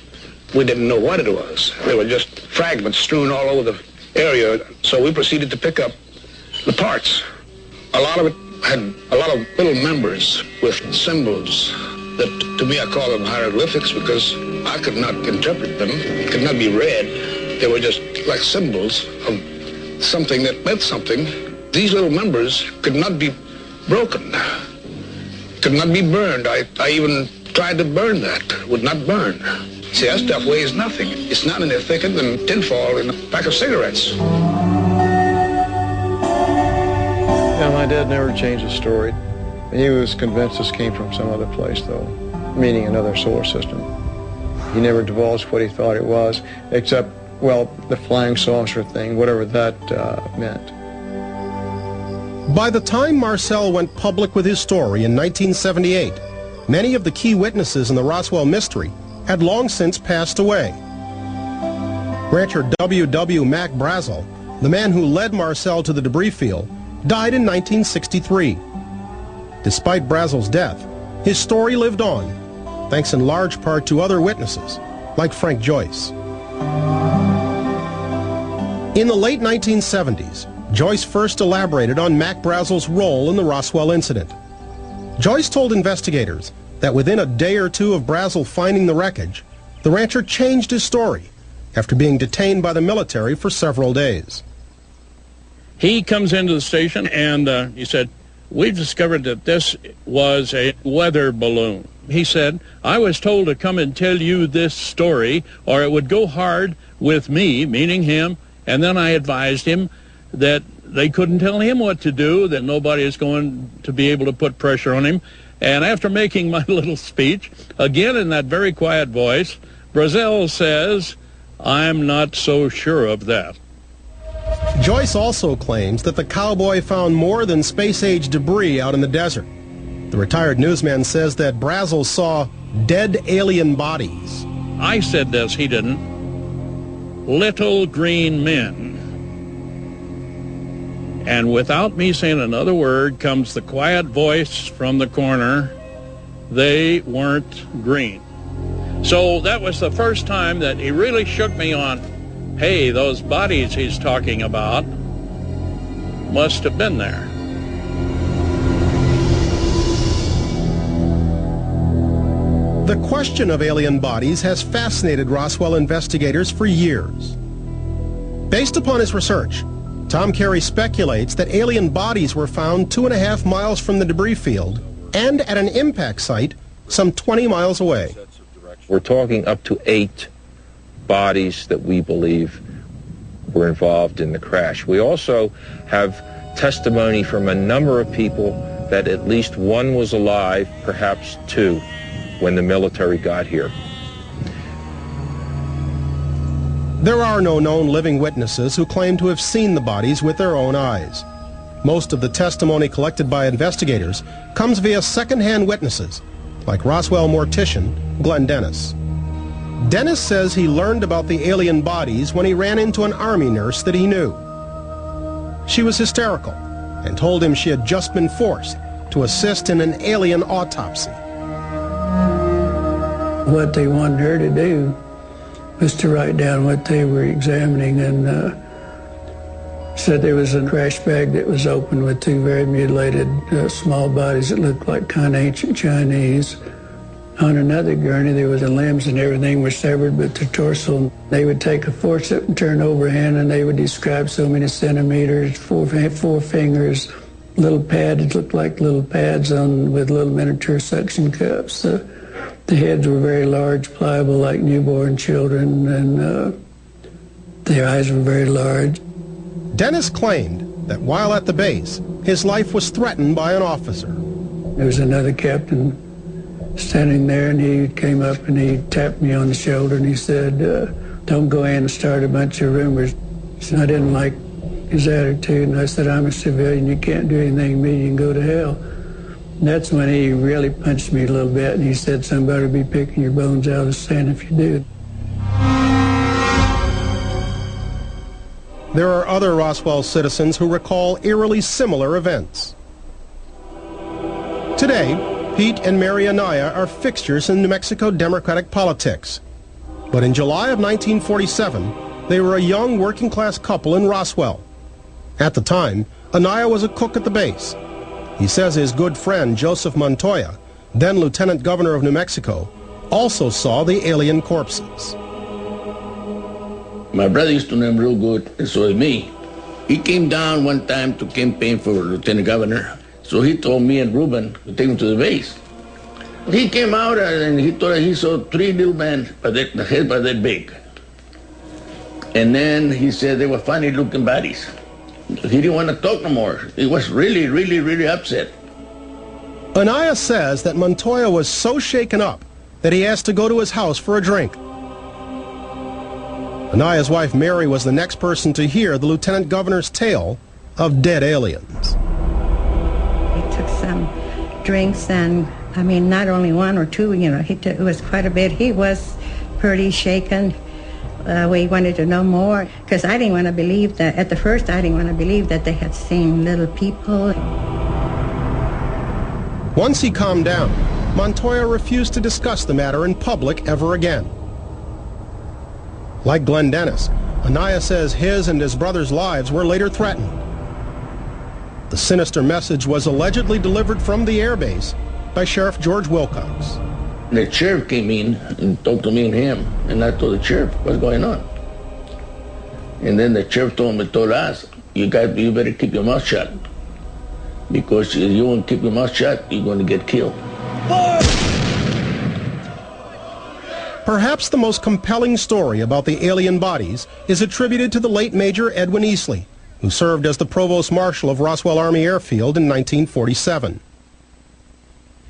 we didn't know what it was. There were just fragments strewn all over the area, so we proceeded to pick up the parts. A lot of it had a lot of little members with symbols that, to me, I call them hieroglyphics because I could not interpret them, could not be read. They were just like symbols of something that meant something. These little members could not be broken, could not be burned. I even tried to burn that, would not burn. See, that stuff weighs nothing. It's not any thicker than tinfoil in a pack of cigarettes. Yeah, my dad never changed his story. He was convinced this came from some other place, though, meaning another solar system. He never divulged what he thought it was, except, well, the flying saucer thing, whatever that meant. By the time Marcel went public with his story in 1978, many of the key witnesses in the Roswell mystery had long since passed away. Rancher W.W. Mac Brazel, the man who led Marcel to the debris field, died in 1963. Despite Brazel's death, his story lived on, thanks in large part to other witnesses, like Frank Joyce. In the late 1970s, Joyce first elaborated on Mac Brazel's role in the Roswell incident. Joyce told investigators that within a day or two of Brazel finding the wreckage, the rancher changed his story after being detained by the military for several days. He comes into the station and he said, we've discovered that this was a weather balloon. He said, I was told to come and tell you this story, or it would go hard with me, meaning him, and then I advised him that they couldn't tell him what to do, that nobody is going to be able to put pressure on him. And after making my little speech, again in that very quiet voice, Brazel says, I'm not so sure of that. Joyce also claims that the cowboy found more than space-age debris out in the desert. The retired newsman says that Brazel saw dead alien bodies. I said this, he didn't. Little green men. And without me saying another word comes the quiet voice from the corner, they weren't green. So that was the first time that he really shook me on, hey, those bodies he's talking about must have been there. The question of alien bodies has fascinated Roswell investigators for years. Based upon his research, Tom Carey speculates that alien bodies were found 2.5 miles from the debris field and at an impact site some 20 miles away. We're talking up to 8 bodies that we believe were involved in the crash. We also have testimony from a number of people that at least one was alive, perhaps 2, when the military got here. There are no known living witnesses who claim to have seen the bodies with their own eyes. Most of the testimony collected by investigators comes via second-hand witnesses, like Roswell mortician Glenn Dennis. Dennis says he learned about the alien bodies when he ran into an Army nurse that he knew. She was hysterical and told him she had just been forced to assist in an alien autopsy. What they wanted her to do was to write down what they were examining, and said there was a crash bag that was open with 2 very mutilated small bodies that looked like kind of ancient Chinese. On another gurney, there was the limbs and everything were severed, but the torso, they would take a forceps and turn overhand, and they would describe so many centimeters, 4 fingers, little pads, looked like little pads with little miniature suction cups. The heads were very large, pliable like newborn children, and their eyes were very large. Dennis claimed that while at the base, his life was threatened by an officer. There was another captain standing there, and he came up and he tapped me on the shoulder and he said, don't go in and start a bunch of rumors. So I didn't like his attitude, and I said, I'm a civilian, you can't do anything to me, you can go to hell. And that's when he really punched me a little bit, and he said, somebody will be picking your bones out of the sand if you do. There are other Roswell citizens who recall eerily similar events. Today, Pete and Mary Anaya are fixtures in New Mexico Democratic politics. But in July of 1947, they were a young working-class couple in Roswell. At the time, Anaya was a cook at the base. He says his good friend Joseph Montoya, then Lieutenant Governor of New Mexico, also saw the alien corpses. My brother used to know him real good, and so did me. He came down one time to campaign for Lieutenant Governor, so he told me and Ruben to take him to the base. He came out and he told us he saw 3 little men, but the head about that big. And then he said they were funny-looking bodies. He didn't want to talk no more. He was really, really, really upset. Anaya says that Montoya was so shaken up that he asked to go to his house for a drink. Anaya's wife Mary was the next person to hear the Lieutenant Governor's tale of dead aliens. He took some drinks, and I mean, not only 1 or 2, it was quite a bit. He was pretty shaken. We wanted to know more, because I didn't want to believe that, at the first I didn't want to believe that they had seen little people. Once he calmed down, Montoya refused to discuss the matter in public ever again. Like Glenn Dennis, Anaya says his and his brother's lives were later threatened. The sinister message was allegedly delivered from the airbase by Sheriff George Wilcox. The sheriff came in and talked to me and him, and I told the sheriff what's going on. And then the sheriff told us, you better keep your mouth shut. because if you won't keep your mouth shut, you're going to get killed. Perhaps the most compelling story about the alien bodies is attributed to the late Major Edwin Easley, who served as the Provost Marshal of Roswell Army Airfield in 1947.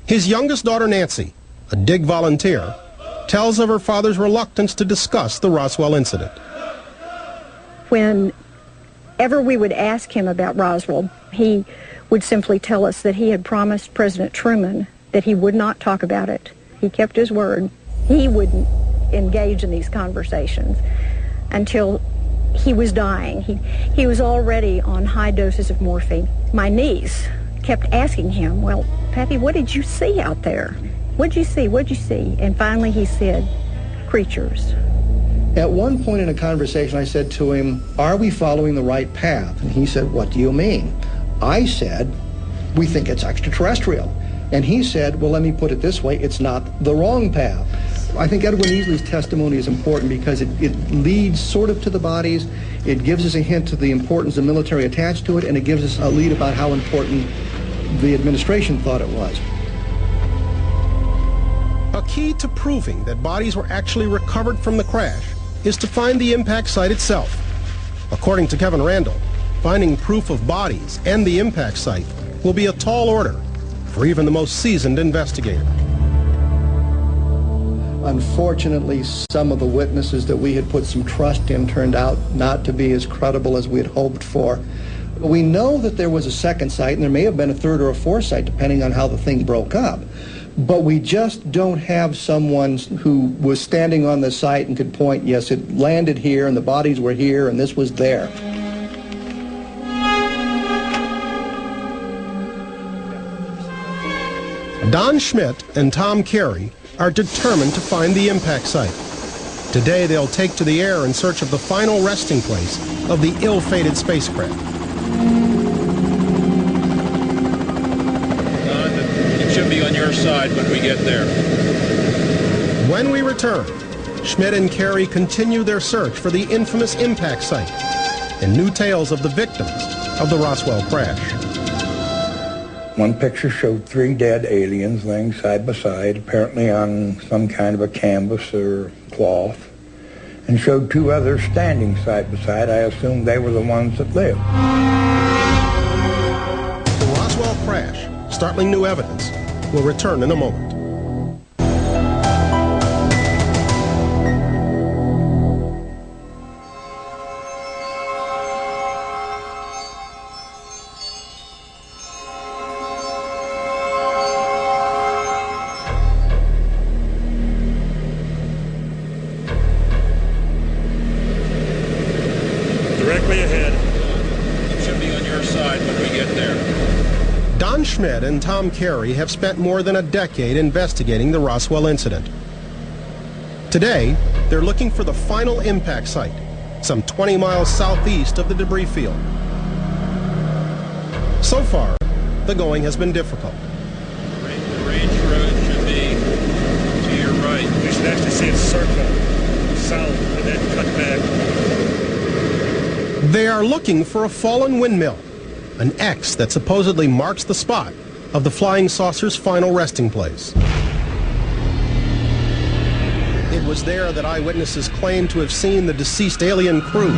His youngest daughter, Nancy, a dig volunteer, tells of her father's reluctance to discuss the Roswell incident. Whenever we would ask him about Roswell, he would simply tell us that he had promised President Truman that he would not talk about it. He kept his word. He wouldn't engage in these conversations until he was dying. He was already on high doses of morphine. My niece kept asking him, well, Pappy, what did you see out there? What'd you see? What'd you see? And finally he said, creatures. At one point in a conversation, I said to him, are we following the right path? And he said, what do you mean? I said, we think it's extraterrestrial. And he said, well, let me put it this way, it's not the wrong path. I think Edwin Easley's testimony is important because it leads sort of to the bodies, it gives us a hint to the importance of the military attached to it, and it gives us a lead about how important the administration thought it was. A key to proving that bodies were actually recovered from the crash is to find the impact site itself. According to Kevin Randall, finding proof of bodies and the impact site will be a tall order for even the most seasoned investigator. Unfortunately, some of the witnesses that we had put some trust in turned out not to be as credible as we had hoped for. We know that there was a second site, and there may have been a third or a fourth site, depending on how the thing broke up. But we just don't have someone who was standing on the site and could point, yes, it landed here, and the bodies were here, and this was there. Don Schmidt and Tom Carey are determined to find the impact site. Today they'll take to the air in search of the final resting place of the ill-fated spacecraft. It should be on your side when we get there. When we return, Schmidt and Carey continue their search for the infamous impact site and new tales of the victims of the Roswell crash. One picture showed 3 dead aliens laying side by side, apparently on some kind of a canvas or cloth, and showed 2 others standing side by side. I assumed they were the ones that lived. The Roswell crash, startling new evidence, will return in a moment. Schmidt and Tom Carey have spent more than a decade investigating the Roswell incident. Today, they're looking for the final impact site, some 20 miles southeast of the debris field. So far, the going has been difficult. The range road should be to your right. You should actually see it circle south and then cut back. They are looking for a fallen windmill, an X that supposedly marks the spot of the flying saucer's final resting place. It was there that eyewitnesses claimed to have seen the deceased alien crew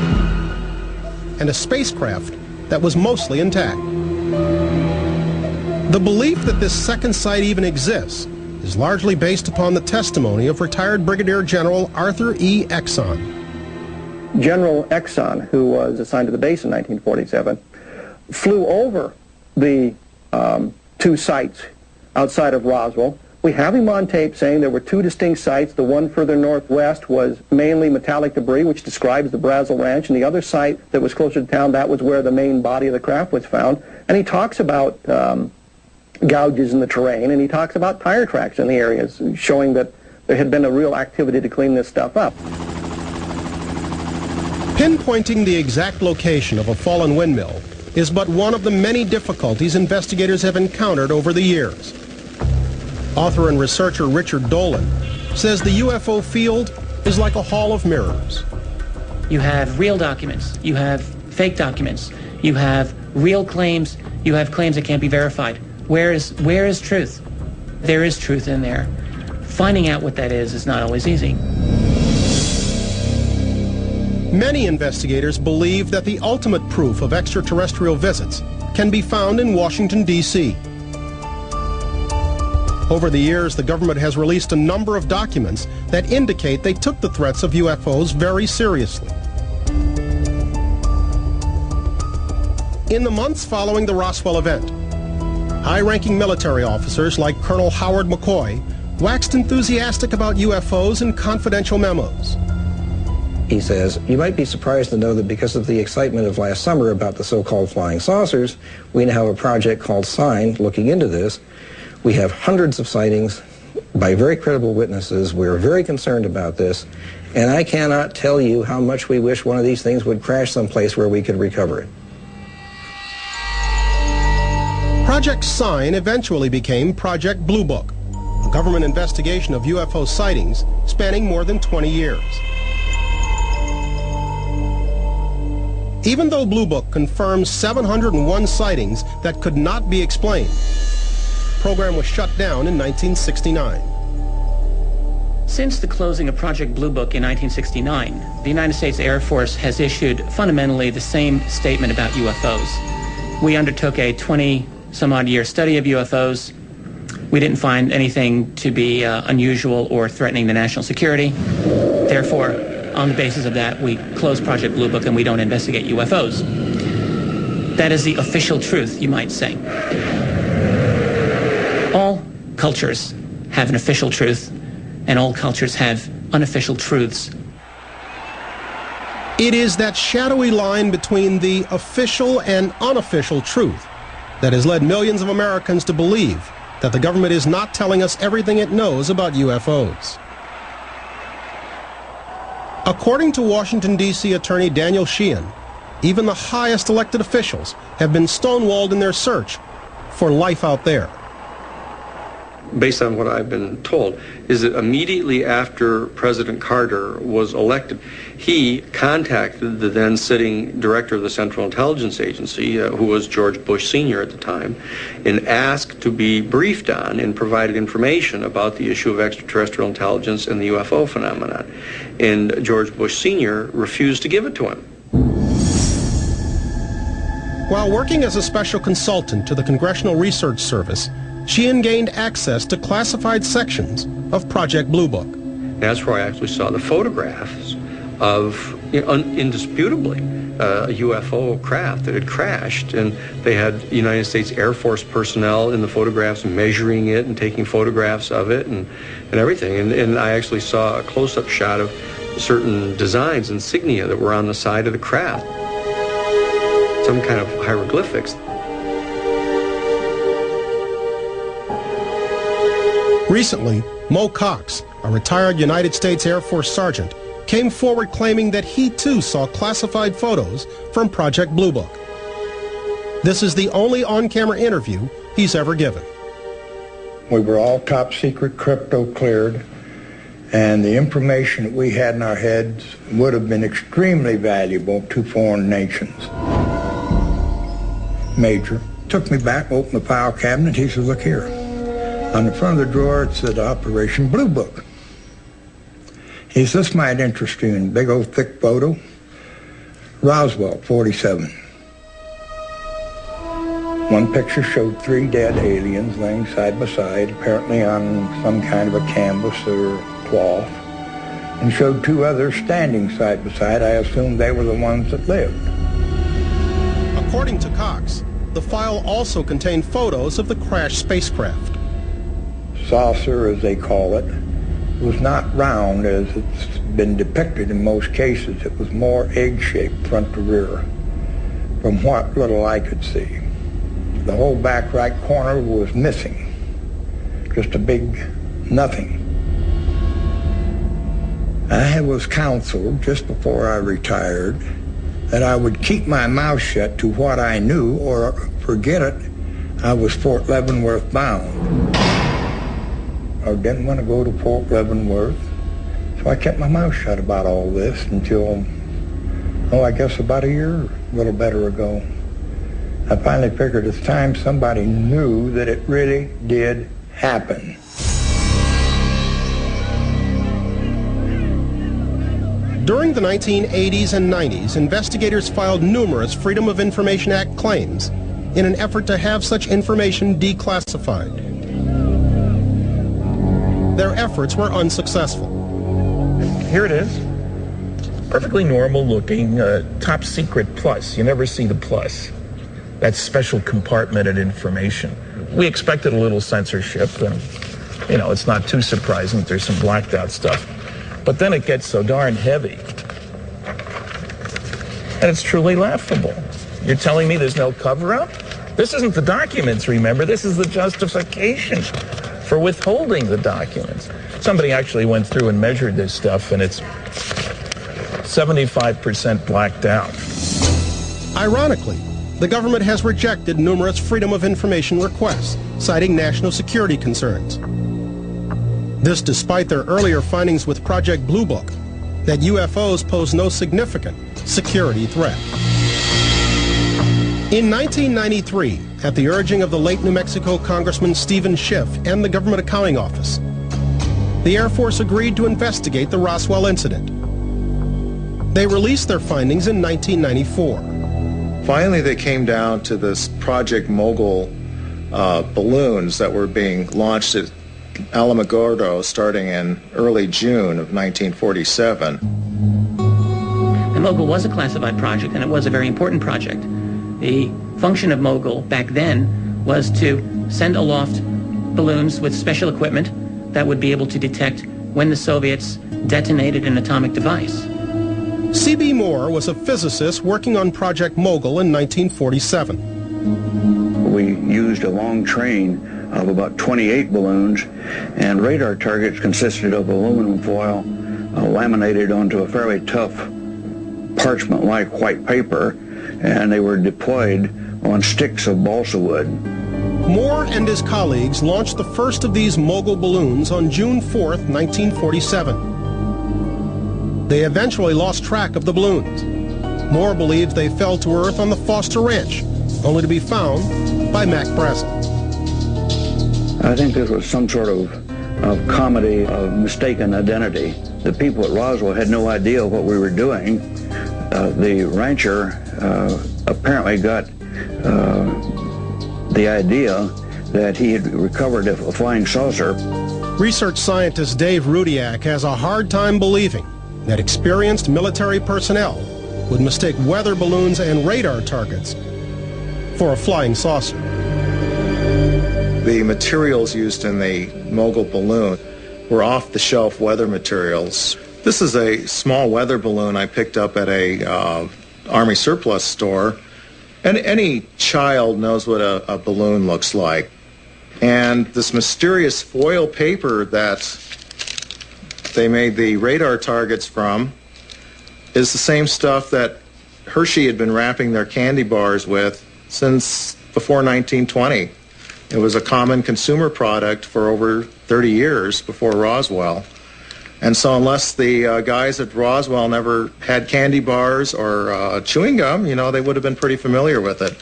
and a spacecraft that was mostly intact. The belief that this second site even exists is largely based upon the testimony of retired Brigadier General Arthur E. Exon. General Exon, who was assigned to the base in 1947, flew over the 2 sites outside of Roswell. We have him on tape saying there were 2 distinct sites. The one further northwest was mainly metallic debris, which describes the Brazel Ranch, and the other site that was closer to town, that was where the main body of the craft was found. And he talks about gouges in the terrain, and he talks about tire tracks in the areas, showing that there had been a real activity to clean this stuff up. Pinpointing the exact location of a fallen windmill is but one of the many difficulties investigators have encountered over the years. Author and researcher Richard Dolan says the UFO field is like a hall of mirrors. You have real documents, you have fake documents, you have real claims, you have claims that can't be verified. Where is truth? There is truth in there. Finding out what that is not always easy. Many investigators believe that the ultimate proof of extraterrestrial visits can be found in Washington, D.C. Over the years, the government has released a number of documents that indicate they took the threats of UFOs very seriously. In the months following the Roswell event, high-ranking military officers like Colonel Howard McCoy waxed enthusiastic about UFOs in confidential memos. He says, you might be surprised to know that because of the excitement of last summer about the so-called flying saucers, we now have a project called SIGN looking into this. We have hundreds of sightings by very credible witnesses. We're very concerned about this, and I cannot tell you how much we wish one of these things would crash someplace where we could recover it. Project SIGN eventually became Project Blue Book, a government investigation of UFO sightings spanning more than 20 years. Even though Blue Book confirms 701 sightings that could not be explained, the program was shut down in 1969. Since the closing of Project Blue Book in 1969, the United States Air Force has issued fundamentally the same statement about UFOs. We undertook a 20-some-odd year study of UFOs. We didn't find anything to be unusual or threatening the national security. Therefore, on the basis of that, we closed Project Blue Book and we don't investigate UFOs. That is the official truth, you might say. All cultures have an official truth, and all cultures have unofficial truths. It is that shadowy line between the official and unofficial truth that has led millions of Americans to believe that the government is not telling us everything it knows about UFOs. According to Washington, D.C. Attorney Daniel Sheehan, even the highest elected officials have been stonewalled in their search for life out there. Based on what I've been told, is that immediately after President Carter was elected, he contacted the then sitting director of the Central Intelligence Agency, who was George Bush Sr. at the time, and asked to be briefed on and provided information about the issue of extraterrestrial intelligence and the UFO phenomenon. And George Bush Sr. refused to give it to him. While working as a special consultant to the Congressional Research Service, Sheehan gained access to classified sections of Project Blue Book. That's where I actually saw the photographs of, indisputably, a UFO craft that had crashed, and they had United States Air Force personnel in the photographs measuring it and taking photographs of it and everything. And I actually saw a close-up shot of certain designs, insignia that were on the side of the craft. Some kind of hieroglyphics. Recently, Mo Cox, a retired United States Air Force sergeant, came forward claiming that he too saw classified photos from Project Blue Book. This is the only on-camera interview he's ever given. We were all top secret crypto cleared, and the information that we had in our heads would have been extremely valuable to foreign nations. Major took me back, opened the file cabinet. He said, look here. On the front of the drawer, it said Operation Blue Book. He said, this might interest you. In big old thick photo, Roswell, 47. One picture showed 3 dead aliens laying side by side, apparently on some kind of a canvas or cloth, and showed 2 others standing side by side. I assumed they were the ones that lived. According to Cox, the file also contained photos of the crashed spacecraft. Saucer, as they call it, was not round as it's been depicted in most cases. It was more egg-shaped front to rear, from what little I could see. The whole back right corner was missing, just a big nothing. I was counseled just before I retired that I would keep my mouth shut to what I knew, or forget it, I was Fort Leavenworth bound. I didn't want to go to Fort Leavenworth, so I kept my mouth shut about all this until, I guess about a year, a little better ago. I finally figured it's time somebody knew that it really did happen. During the 1980s and 90s, investigators filed numerous Freedom of Information Act claims in an effort to have such information declassified. Their efforts were unsuccessful. Here it is. Perfectly normal looking, top secret plus. You never see the plus. That special compartmented information. We expected a little censorship, and, you know, it's not too surprising that there's some blacked out stuff. But then it gets so darn heavy. And it's truly laughable. You're telling me there's no cover-up? This isn't the documents, remember? This is the justification for withholding the documents. Somebody actually went through and measured this stuff, and it's 75% blacked out. Ironically, the government has rejected numerous Freedom of Information requests, citing national security concerns. This despite their earlier findings with Project Blue Book that UFOs pose no significant security threat. In 1993, at the urging of the late New Mexico Congressman Stephen Schiff and the Government Accounting Office, the Air Force agreed to investigate the Roswell incident. They released their findings in 1994. Finally, they came down to this Project Mogul balloons that were being launched at Alamogordo starting in early June of 1947. The Mogul was a classified project, and it was a very important project. The function of Mogul back then was to send aloft balloons with special equipment that would be able to detect when the Soviets detonated an atomic device. C.B. Moore was a physicist working on Project Mogul in 1947. We used a long train of about 28 balloons, and radar targets consisted of aluminum foil laminated onto a fairly tough parchment-like white paper, and they were deployed on sticks of balsa wood. Moore and his colleagues launched the first of these Mogul balloons on June 4th, 1947. They eventually lost track of the balloons. Moore believed they fell to Earth on the Foster Ranch, only to be found by Mac Brazel. I think this was some sort of comedy of mistaken identity. The people at Roswell had no idea what we were doing. The rancher apparently got the idea that he had recovered a flying saucer. Research scientist Dave Rudiak has a hard time believing that experienced military personnel would mistake weather balloons and radar targets for a flying saucer. The materials used in the Mogul balloon were off-the-shelf weather materials. This is a small weather balloon I picked up at a Army surplus store. And any child knows what a balloon looks like. And this mysterious foil paper that they made the radar targets from is the same stuff that Hershey had been wrapping their candy bars with since before 1920. It was a common consumer product for over 30 years before Roswell. And so unless the guys at Roswell never had candy bars or chewing gum, you know, they would have been pretty familiar with it.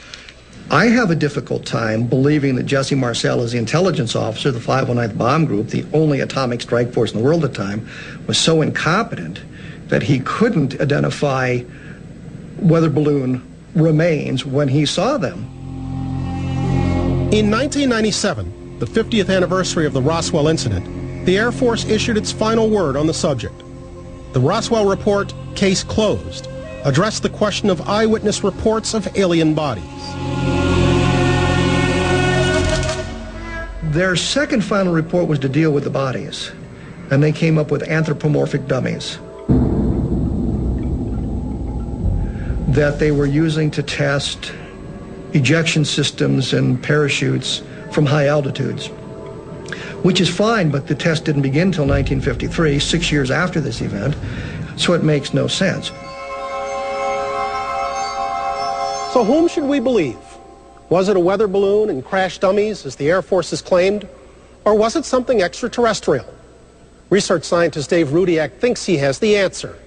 I have a difficult time believing that Jesse Marcel, as the intelligence officer of the 509th Bomb Group, the only atomic strike force in the world at the time, was so incompetent that he couldn't identify weather balloon remains when he saw them. In 1997, the 50th anniversary of the Roswell incident, the Air Force issued its final word on the subject. The Roswell report, Case Closed, addressed the question of eyewitness reports of alien bodies. Their second final report was to deal with the bodies, and they came up with anthropomorphic dummies that they were using to test ejection systems and parachutes from high altitudes, which is fine, but the test didn't begin until 1953, 6 years after this event, so it makes no sense. So whom should we believe? Was it a weather balloon and crash dummies, as the Air Force has claimed, or was it something extraterrestrial? Research scientist Dave Rudiak thinks he has the answer.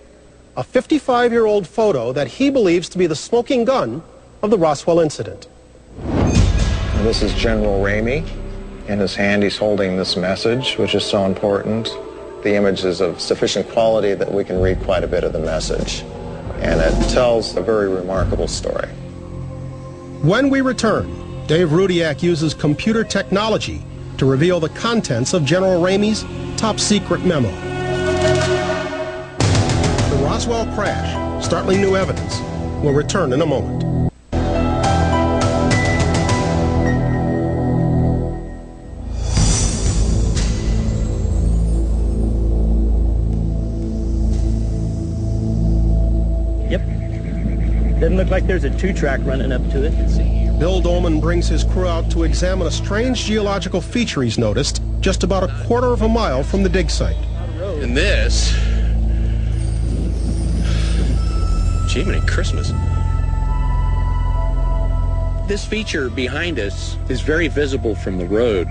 A 55-year-old photo that he believes to be the smoking gun of the Roswell incident. And this is General Ramey. In his hand, he's holding this message, which is so important. The image is of sufficient quality that we can read quite a bit of the message. And it tells a very remarkable story. When we return, Dave Rudiak uses computer technology to reveal the contents of General Ramey's top-secret memo. The Roswell crash, startling new evidence. We'll return in a moment. Doesn't look like there's a two-track running up to it. Bill Dolman brings his crew out to examine a strange geological feature he's noticed just about a quarter of a mile from the dig site. And this... Jiminy Christmas. This feature behind us is very visible from the road.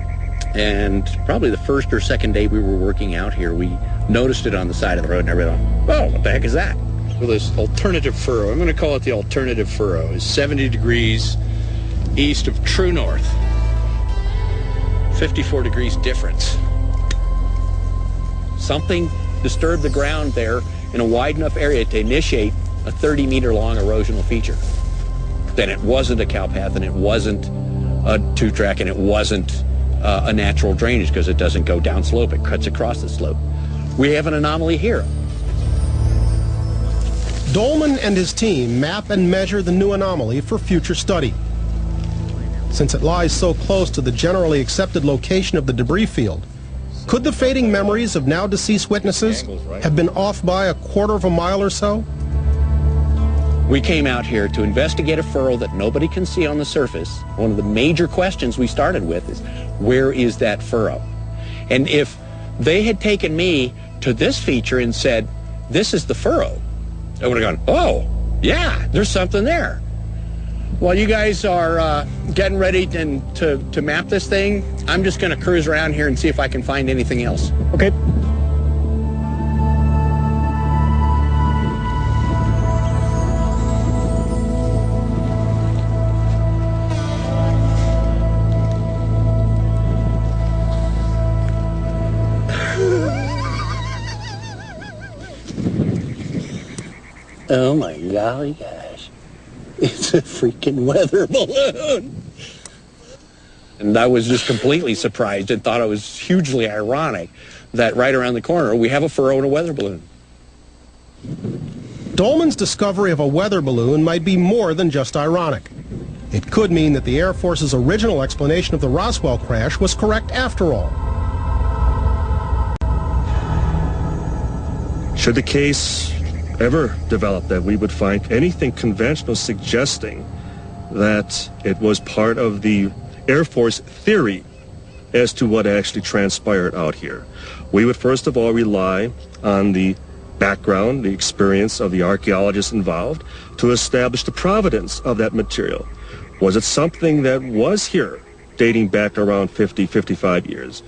And probably the first or second day we were working out here, we noticed it on the side of the road and everything. Oh, what the heck is that? Well, this alternative furrow, I'm going to call it the alternative furrow, is 70 degrees east of true north. 54 degrees difference. Something disturbed the ground there in a wide enough area to initiate a 30-meter-long erosional feature. Then it wasn't a cow path, and it wasn't a two-track, and it wasn't a natural drainage because it doesn't go down slope. It cuts across the slope. We have an anomaly here. Dolman and his team map and measure the new anomaly for future study. Since it lies so close to the generally accepted location of the debris field, could the fading memories of now deceased witnesses have been off by a quarter of a mile or so? We came out here to investigate a furrow that nobody can see on the surface. One of the major questions we started with is, where is that furrow? And if they had taken me to this feature and said, this is the furrow, I would have gone, oh, yeah, there's something there. While you guys are getting ready to map this thing, I'm just going to cruise around here and see if I can find anything else. Okay. Oh my golly gosh, it's a freaking weather balloon. And I was just completely surprised and thought it was hugely ironic that right around the corner we have a furrow and a weather balloon. Dolman's discovery of a weather balloon might be more than just ironic. It could mean that the Air Force's original explanation of the Roswell crash was correct after all. Should the case ever develop that we would find anything conventional suggesting that it was part of the Air Force theory as to what actually transpired out here, we would first of all rely on the background, the experience of the archaeologists involved to establish the provenance of that material. Was it something that was here dating back around 50, 55 years?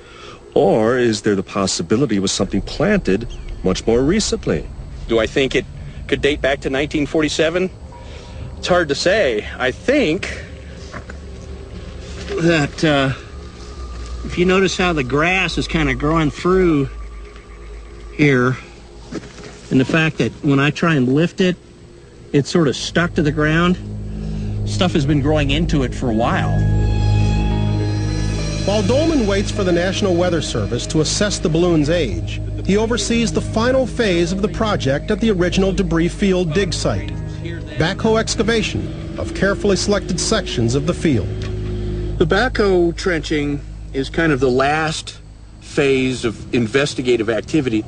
Or is there the possibility it was something planted much more recently? Do I think it could date back to 1947? It's hard to say. I think that if you notice how the grass is kind of growing through here, and the fact that when I try and lift it, it's sort of stuck to the ground. Stuff has been growing into it for a while. While Dolman waits for the National Weather Service to assess the balloon's age, he oversees the final phase of the project at the original debris field dig site, backhoe excavation of carefully selected sections of the field. The backhoe trenching is kind of the last phase of investigative activity.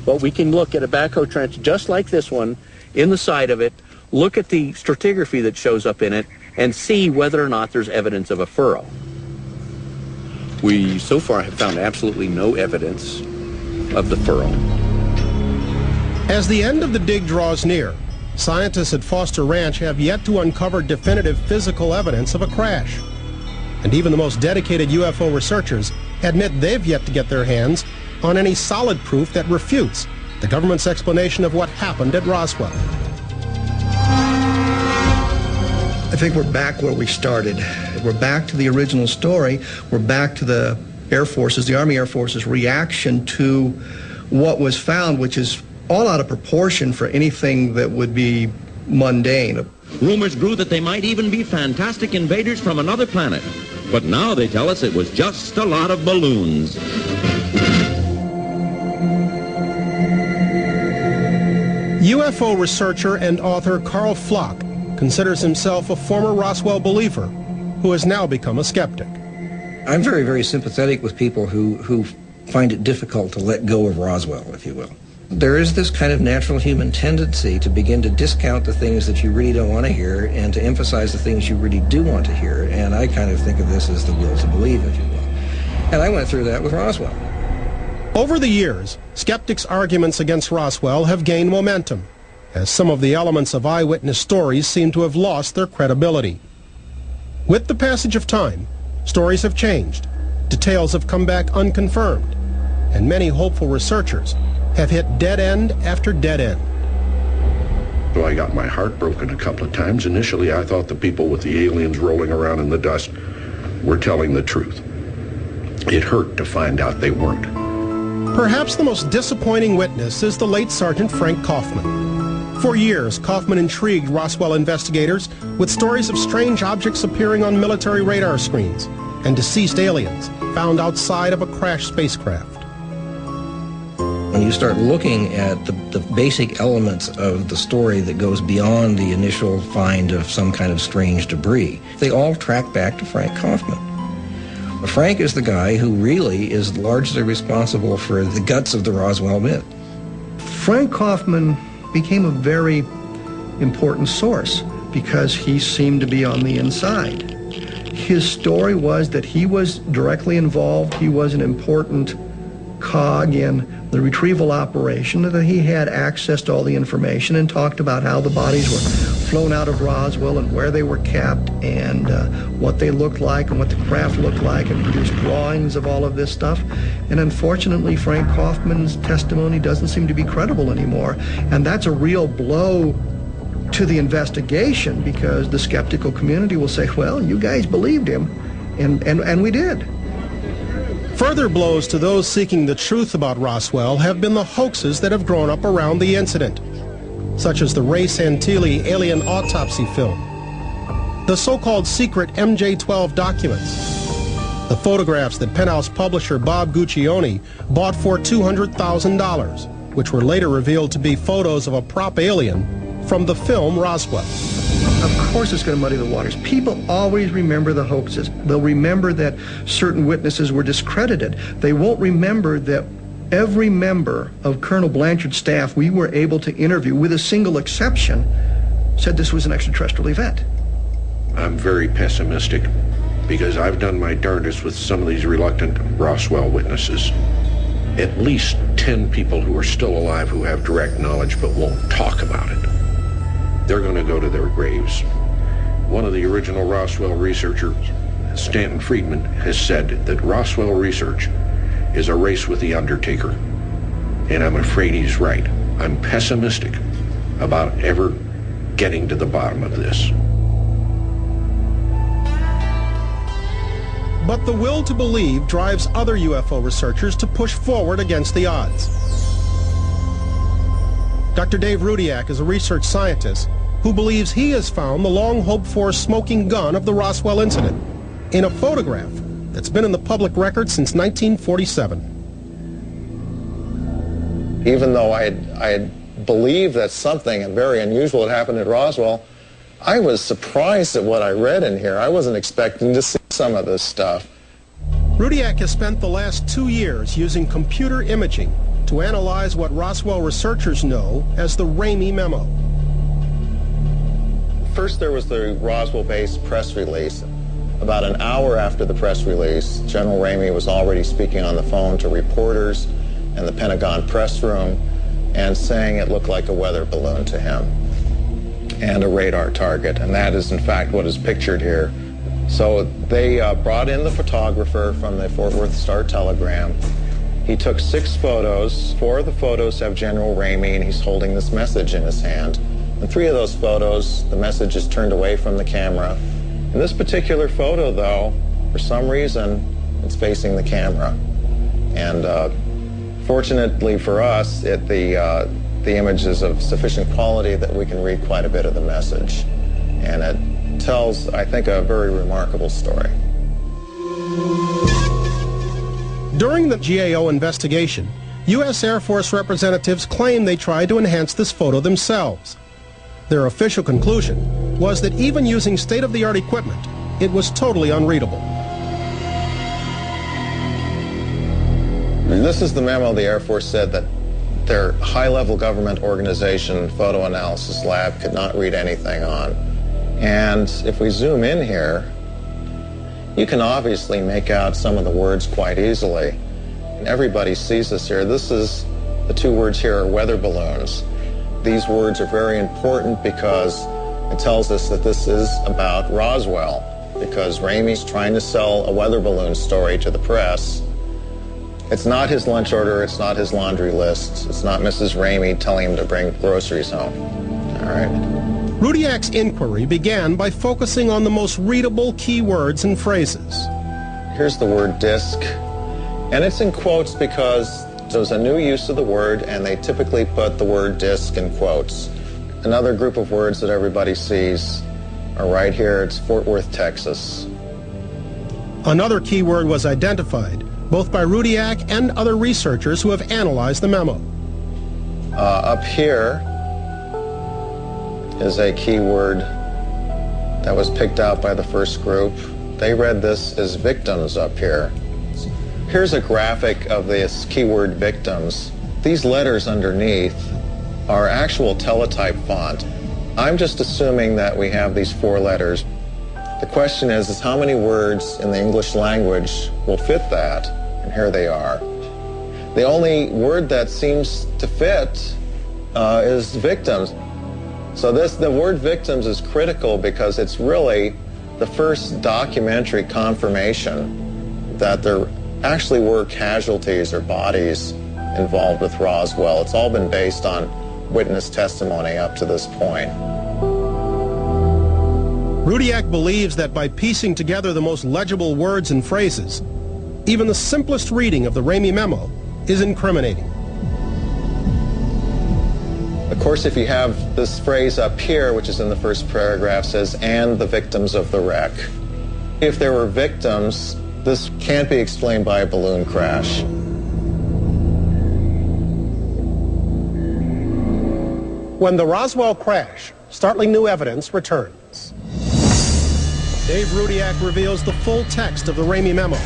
But we can look at a backhoe trench just like this one in the side of it, look at the stratigraphy that shows up in it, and see whether or not there's evidence of a furrow. We so far have found absolutely no evidence of the furrow. As the end of the dig draws near, scientists at Foster Ranch have yet to uncover definitive physical evidence of a crash. And even the most dedicated UFO researchers admit they've yet to get their hands on any solid proof that refutes the government's explanation of what happened at Roswell. I think we're back where we started. We're back to the original story. We're back to the Air Force's, the Army Air Force's reaction to what was found, which is all out of proportion for anything that would be mundane. Rumors grew that they might even be fantastic invaders from another planet. But now they tell us it was just a lot of balloons. UFO researcher and author Carl Flock considers himself a former Roswell believer who has now become a skeptic. I'm very, very sympathetic with people who find it difficult to let go of Roswell, if you will. There is this kind of natural human tendency to begin to discount the things that you really don't want to hear and to emphasize the things you really do want to hear, and I kind of think of this as the will to believe, if you will. And I went through that with Roswell. Over the years, skeptics' arguments against Roswell have gained momentum, as some of the elements of eyewitness stories seem to have lost their credibility. With the passage of time, stories have changed, details have come back unconfirmed, and many hopeful researchers have hit dead end after dead end. So I got my heart broken a couple of times. Initially, I thought the people with the aliens rolling around in the dust were telling the truth. It hurt to find out they weren't. Perhaps the most disappointing witness is the late Sergeant Frank Kaufman. For years, Kaufman intrigued Roswell investigators with stories of strange objects appearing on military radar screens and deceased aliens found outside of a crashed spacecraft. When you start looking at the basic elements of the story that goes beyond the initial find of some kind of strange debris, they all track back to Frank Kaufman. Frank is the guy who really is largely responsible for the guts of the Roswell myth. Frank Kaufman became a very important source because he seemed to be on the inside. His story was that he was directly involved. He was an important cog in the retrieval operation, that he had access to all the information and talked about how the bodies were flown out of Roswell and where they were kept and what they looked like and what the craft looked like, and produced drawings of all of this stuff. And unfortunately, Frank Kaufman's testimony doesn't seem to be credible anymore. And that's a real blow to the investigation, because the skeptical community will say, well, you guys believed him, and we did. Further blows to those seeking the truth about Roswell have been the hoaxes that have grown up around the incident, such as the Ray Santilli alien autopsy film, the so-called secret MJ-12 documents, the photographs that Penthouse publisher Bob Guccione bought for $200,000, which were later revealed to be photos of a prop alien from the film Roswell. Of course it's going to muddy the waters. People always remember the hoaxes. They'll remember that certain witnesses were discredited. They won't remember that every member of Colonel Blanchard's staff we were able to interview, with a single exception, said this was an extraterrestrial event. I'm very pessimistic because I've done my darndest with some of these reluctant Roswell witnesses. At least 10 people who are still alive who have direct knowledge but won't talk about it. They're going to go to their graves. One of the original Roswell researchers, Stanton Friedman, has said that Roswell research is a race with the Undertaker. And I'm afraid he's right. I'm pessimistic about ever getting to the bottom of this. But the will to believe drives other UFO researchers to push forward against the odds. Dr. Dave Rudiak is a research scientist who believes he has found the long-hoped-for smoking gun of the Roswell incident in a photograph that's been in the public record since 1947. Even though I had believed that something very unusual had happened at Roswell, I was surprised at what I read in here. I wasn't expecting to see some of this stuff. Rudiak has spent the last 2 years using computer imaging to analyze what Roswell researchers know as the Ramey Memo. First, there was the Roswell-based press release. About an hour after the press release, General Ramey was already speaking on the phone to reporters in the Pentagon press room and saying it looked like a weather balloon to him and a radar target, and that is in fact what is pictured here. So they brought in the photographer from the Fort Worth Star-Telegram. He took 6 photos. 4 of the photos have General Ramey, and he's holding this message in his hand. In 3 of those photos, the message is turned away from the camera. In this particular photo, though, for some reason, it's facing the camera. And fortunately for us, the image is of sufficient quality that we can read quite a bit of the message. And it tells, I think, a very remarkable story. During the GAO investigation, U.S. Air Force representatives claimed they tried to enhance this photo themselves. Their official conclusion was that even using state-of-the-art equipment, it was totally unreadable. And this is the memo the Air Force said that their high-level government organization, photo analysis lab, could not read anything on. And if we zoom in here, you can obviously make out some of the words quite easily. And everybody sees this here. This is, the 2 words here are weather balloons. These words are very important because it tells us that this is about Roswell, because Ramey's trying to sell a weather balloon story to the press. It's not his lunch order, it's not his laundry list, it's not Mrs. Ramey telling him to bring groceries home. All right. Rudiak's inquiry began by focusing on the most readable key words and phrases. Here's the word disc, and it's in quotes because there's a new use of the word, and they typically put the word disc in quotes. Another group of words that everybody sees are right here. It's Fort Worth, Texas. Another key word was identified, both by Rudiak and other researchers who have analyzed the memo. Up here is a key word that was picked out by the first group. They read this as victims up here. Here's a graphic of this keyword victims. These letters underneath are actual teletype font. I'm just assuming that we have these 4 letters. The question is how many words in the English language will fit that? And here they are. The only word that seems to fit is victims. So the word victims is critical because it's really the first documentary confirmation that there actually were casualties or bodies involved with Roswell. It's all been based on witness testimony up to this point. Rudiak believes that by piecing together the most legible words and phrases, even the simplest reading of the Ramey memo is incriminating. Of course, if you have this phrase up here, which is in the first paragraph, says, and the victims of the wreck. If there were victims, this can't be explained by a balloon crash. When the Roswell crash, startling new evidence returns. Dave Rudiak reveals the full text of the Ramey memo.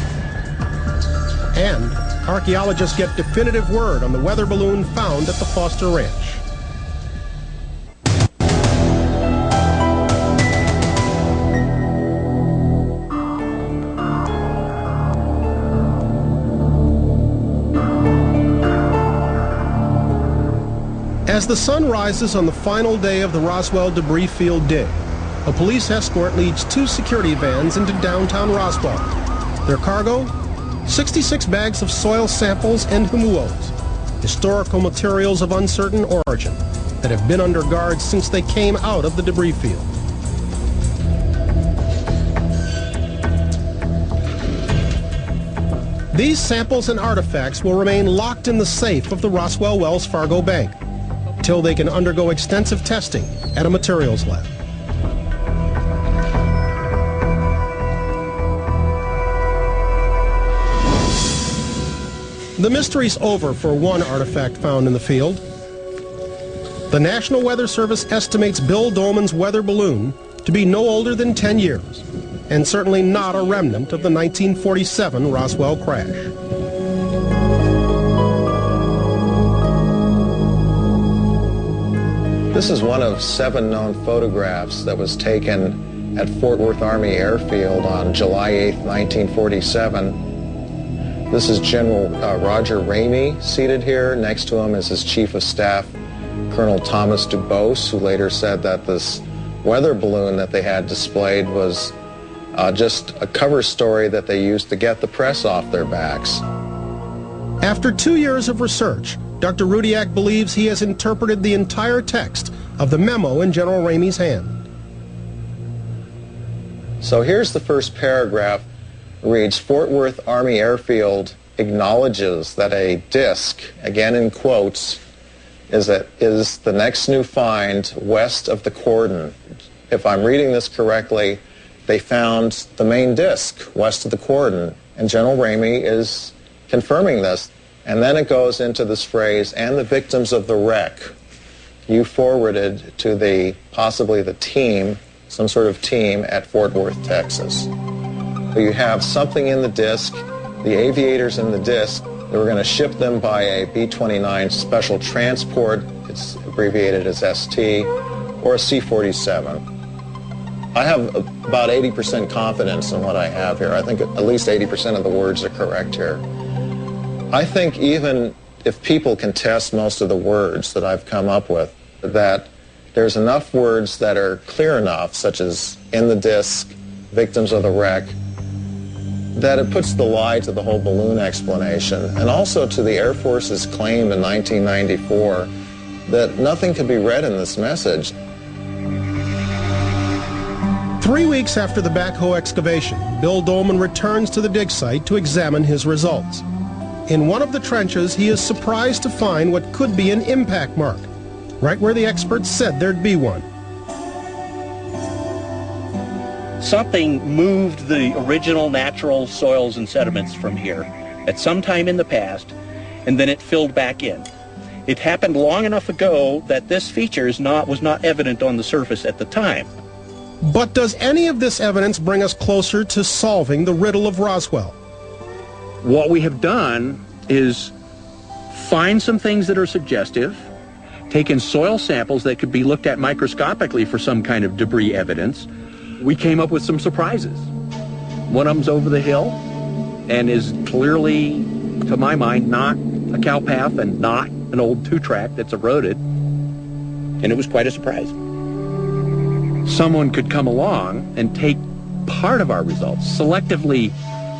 And archaeologists get definitive word on the weather balloon found at the Foster Ranch. As the sun rises on the final day of the Roswell debris field dig, a police escort leads 2 security vans into downtown Roswell. Their cargo, 66 bags of soil samples and humuos, historical materials of uncertain origin that have been under guard since they came out of the debris field. These samples and artifacts will remain locked in the safe of the Roswell Wells Fargo Bank until they can undergo extensive testing at a materials lab. The mystery's over for one artifact found in the field. The National Weather Service estimates Bill Dolman's weather balloon to be no older than 10 years, and certainly not a remnant of the 1947 Roswell crash. This is one of 7 known photographs that was taken at Fort Worth Army Airfield on July 8, 1947. This is General Roger Ramey seated here. Next to him is his Chief of Staff, Colonel Thomas Dubose, who later said that this weather balloon that they had displayed was just a cover story that they used to get the press off their backs. After 2 years of research, Dr. Rudiak believes he has interpreted the entire text of the memo in General Ramey's hand. So here's the first paragraph. It reads, Fort Worth Army Airfield acknowledges that a disc, again in quotes, is the next new find west of the cordon. If I'm reading this correctly, they found the main disc west of the cordon, and General Ramey is confirming this. And then it goes into this phrase, and the victims of the wreck. You forwarded to possibly the team, some sort of team at Fort Worth, Texas. So you have something in the disc, the aviators in the disc. They were going to ship them by a B-29 special transport, it's abbreviated as ST, or a C-47. I have about 80% confidence in what I have here. I think at least 80% of the words are correct here. I think even if people can test most of the words that I've come up with, that there's enough words that are clear enough, such as in the disc, victims of the wreck, that it puts the lie to the whole balloon explanation, and also to the Air Force's claim in 1994 that nothing could be read in this message. 3 weeks after the backhoe excavation, Bill Dolman returns to the dig site to examine his results. In one of the trenches, he is surprised to find what could be an impact mark, right where the experts said there'd be one. Something moved the original natural soils and sediments from here at some time in the past, and then it filled back in. It happened long enough ago that this feature was not evident on the surface at the time. But does any of this evidence bring us closer to solving the riddle of Roswell? What we have done is find some things that are suggestive, taken soil samples that could be looked at microscopically for some kind of debris evidence. We came up with some surprises. One of them's over the hill and is clearly, to my mind, not a cow path and not an old two-track that's eroded. And it was quite a surprise. Someone could come along and take part of our results, selectively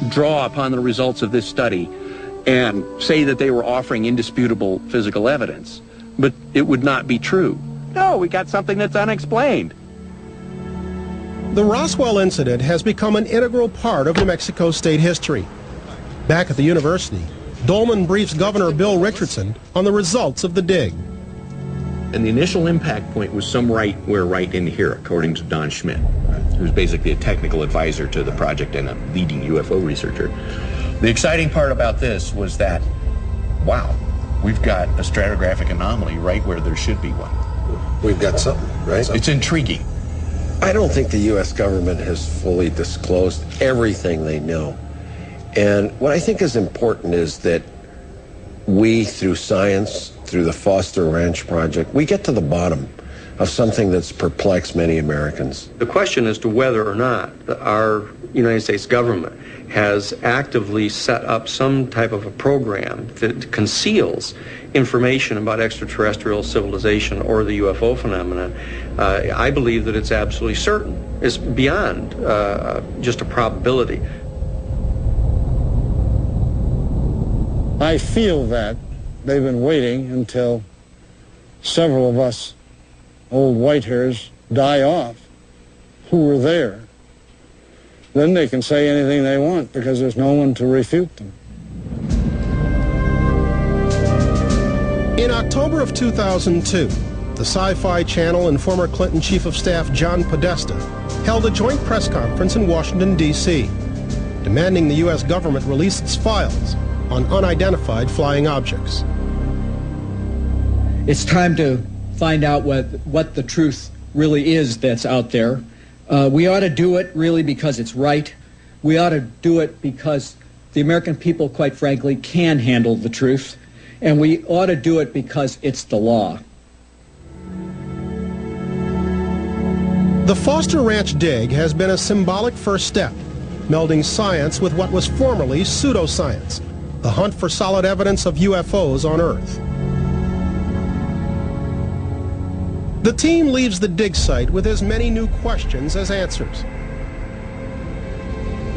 draw upon the results of this study and say that they were offering indisputable physical evidence. But it would not be true. No, we got something that's unexplained. The Roswell incident has become an integral part of New Mexico state history. Back at the university, Dolman briefs Governor Bill Richardson on the results of the dig. And the initial impact point was right in here, according to Don Schmidt, who's basically a technical advisor to the project and a leading UFO researcher. The exciting part about this was that, wow, we've got a stratigraphic anomaly right where there should be one. We've got something, right? It's intriguing. I don't think the U.S. government has fully disclosed everything they know. And what I think is important is that we, through science, through the Foster Ranch Project, we get to the bottom of something that's perplexed many Americans. The question as to whether or not our United States government has actively set up some type of a program that conceals information about extraterrestrial civilization or the UFO phenomenon, I believe that it's absolutely certain. It's beyond just a probability. I feel that they've been waiting until several of us old white hairs die off who were there. Then they can say anything they want because there's no one to refute them. In October of 2002, the Sci-Fi Channel and former Clinton Chief of Staff John Podesta held a joint press conference in Washington, D.C., demanding the U.S. government release its files on unidentified flying objects. It's time to find out what the truth really is that's out there. We ought to do it really because it's right. We ought to do it because the American people, quite frankly, can handle the truth. And we ought to do it because it's the law. The Foster Ranch dig has been a symbolic first step, melding science with what was formerly pseudoscience, the hunt for solid evidence of UFOs on Earth. The team leaves the dig site with as many new questions as answers.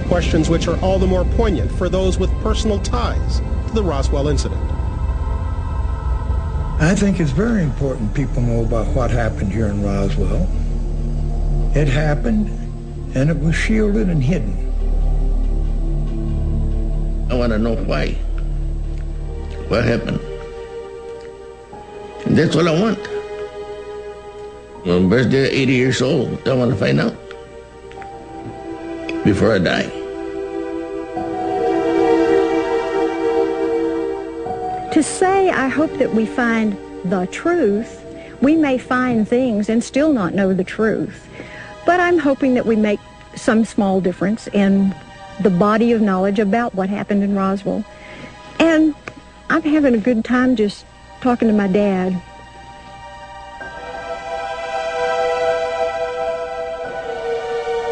Questions which are all the more poignant for those with personal ties to the Roswell incident. I think it's very important people know about what happened here in Roswell. It happened, and it was shielded and hidden. I want to know why. What happened? And that's all I want. On my birthday, 80 years old, I want to find out before I die. To say, I hope that we find the truth, we may find things and still not know the truth. But I'm hoping that we make some small difference in the body of knowledge about what happened in Roswell. And I'm having a good time just talking to my dad.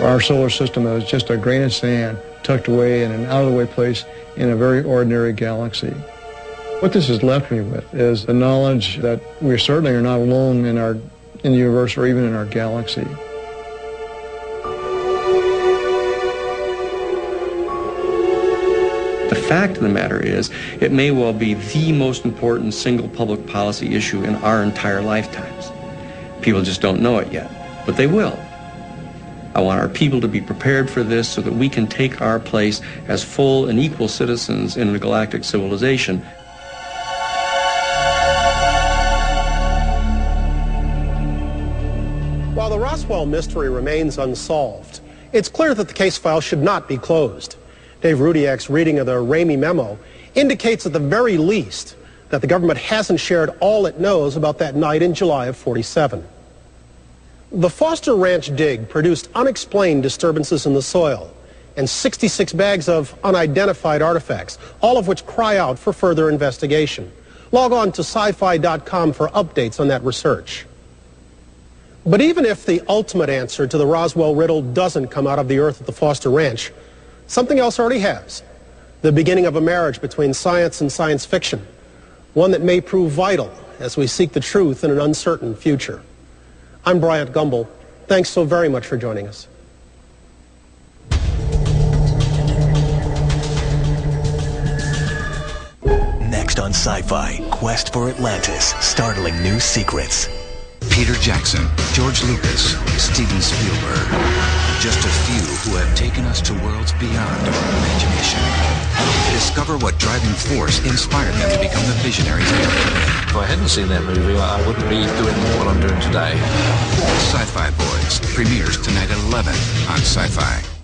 Our solar system is just a grain of sand tucked away in an out-of-the-way place in a very ordinary galaxy. What this has left me with is the knowledge that we certainly are not alone in the universe or even in our galaxy. The fact of the matter is, it may well be the most important single public policy issue in our entire lifetimes. People just don't know it yet, but they will. I want our people to be prepared for this so that we can take our place as full and equal citizens in a galactic civilization. While the Roswell mystery remains unsolved, it's clear that the case file should not be closed. Dave Rudiak's reading of the Ramey memo indicates at the very least that the government hasn't shared all it knows about that night in July of '47. The Foster Ranch dig produced unexplained disturbances in the soil and 66 bags of unidentified artifacts, all of which cry out for further investigation. Log on to sci-fi.com for updates on that research. But even if the ultimate answer to the Roswell riddle doesn't come out of the earth at the Foster Ranch, something else already has. The beginning of a marriage between science and science fiction, one that may prove vital as we seek the truth in an uncertain future. I'm Bryant Gumbel. Thanks so very much for joining us. Next on Sci-Fi, Quest for Atlantis, startling new secrets. Peter Jackson, George Lucas, Steven Spielberg. Just a few who have taken us to worlds beyond our imagination. Discover what driving force inspired them to become the visionaries they are today. If I hadn't seen that movie, I wouldn't be doing what I'm doing today. Sci-Fi Boys premieres tonight at 11 on Sci-Fi.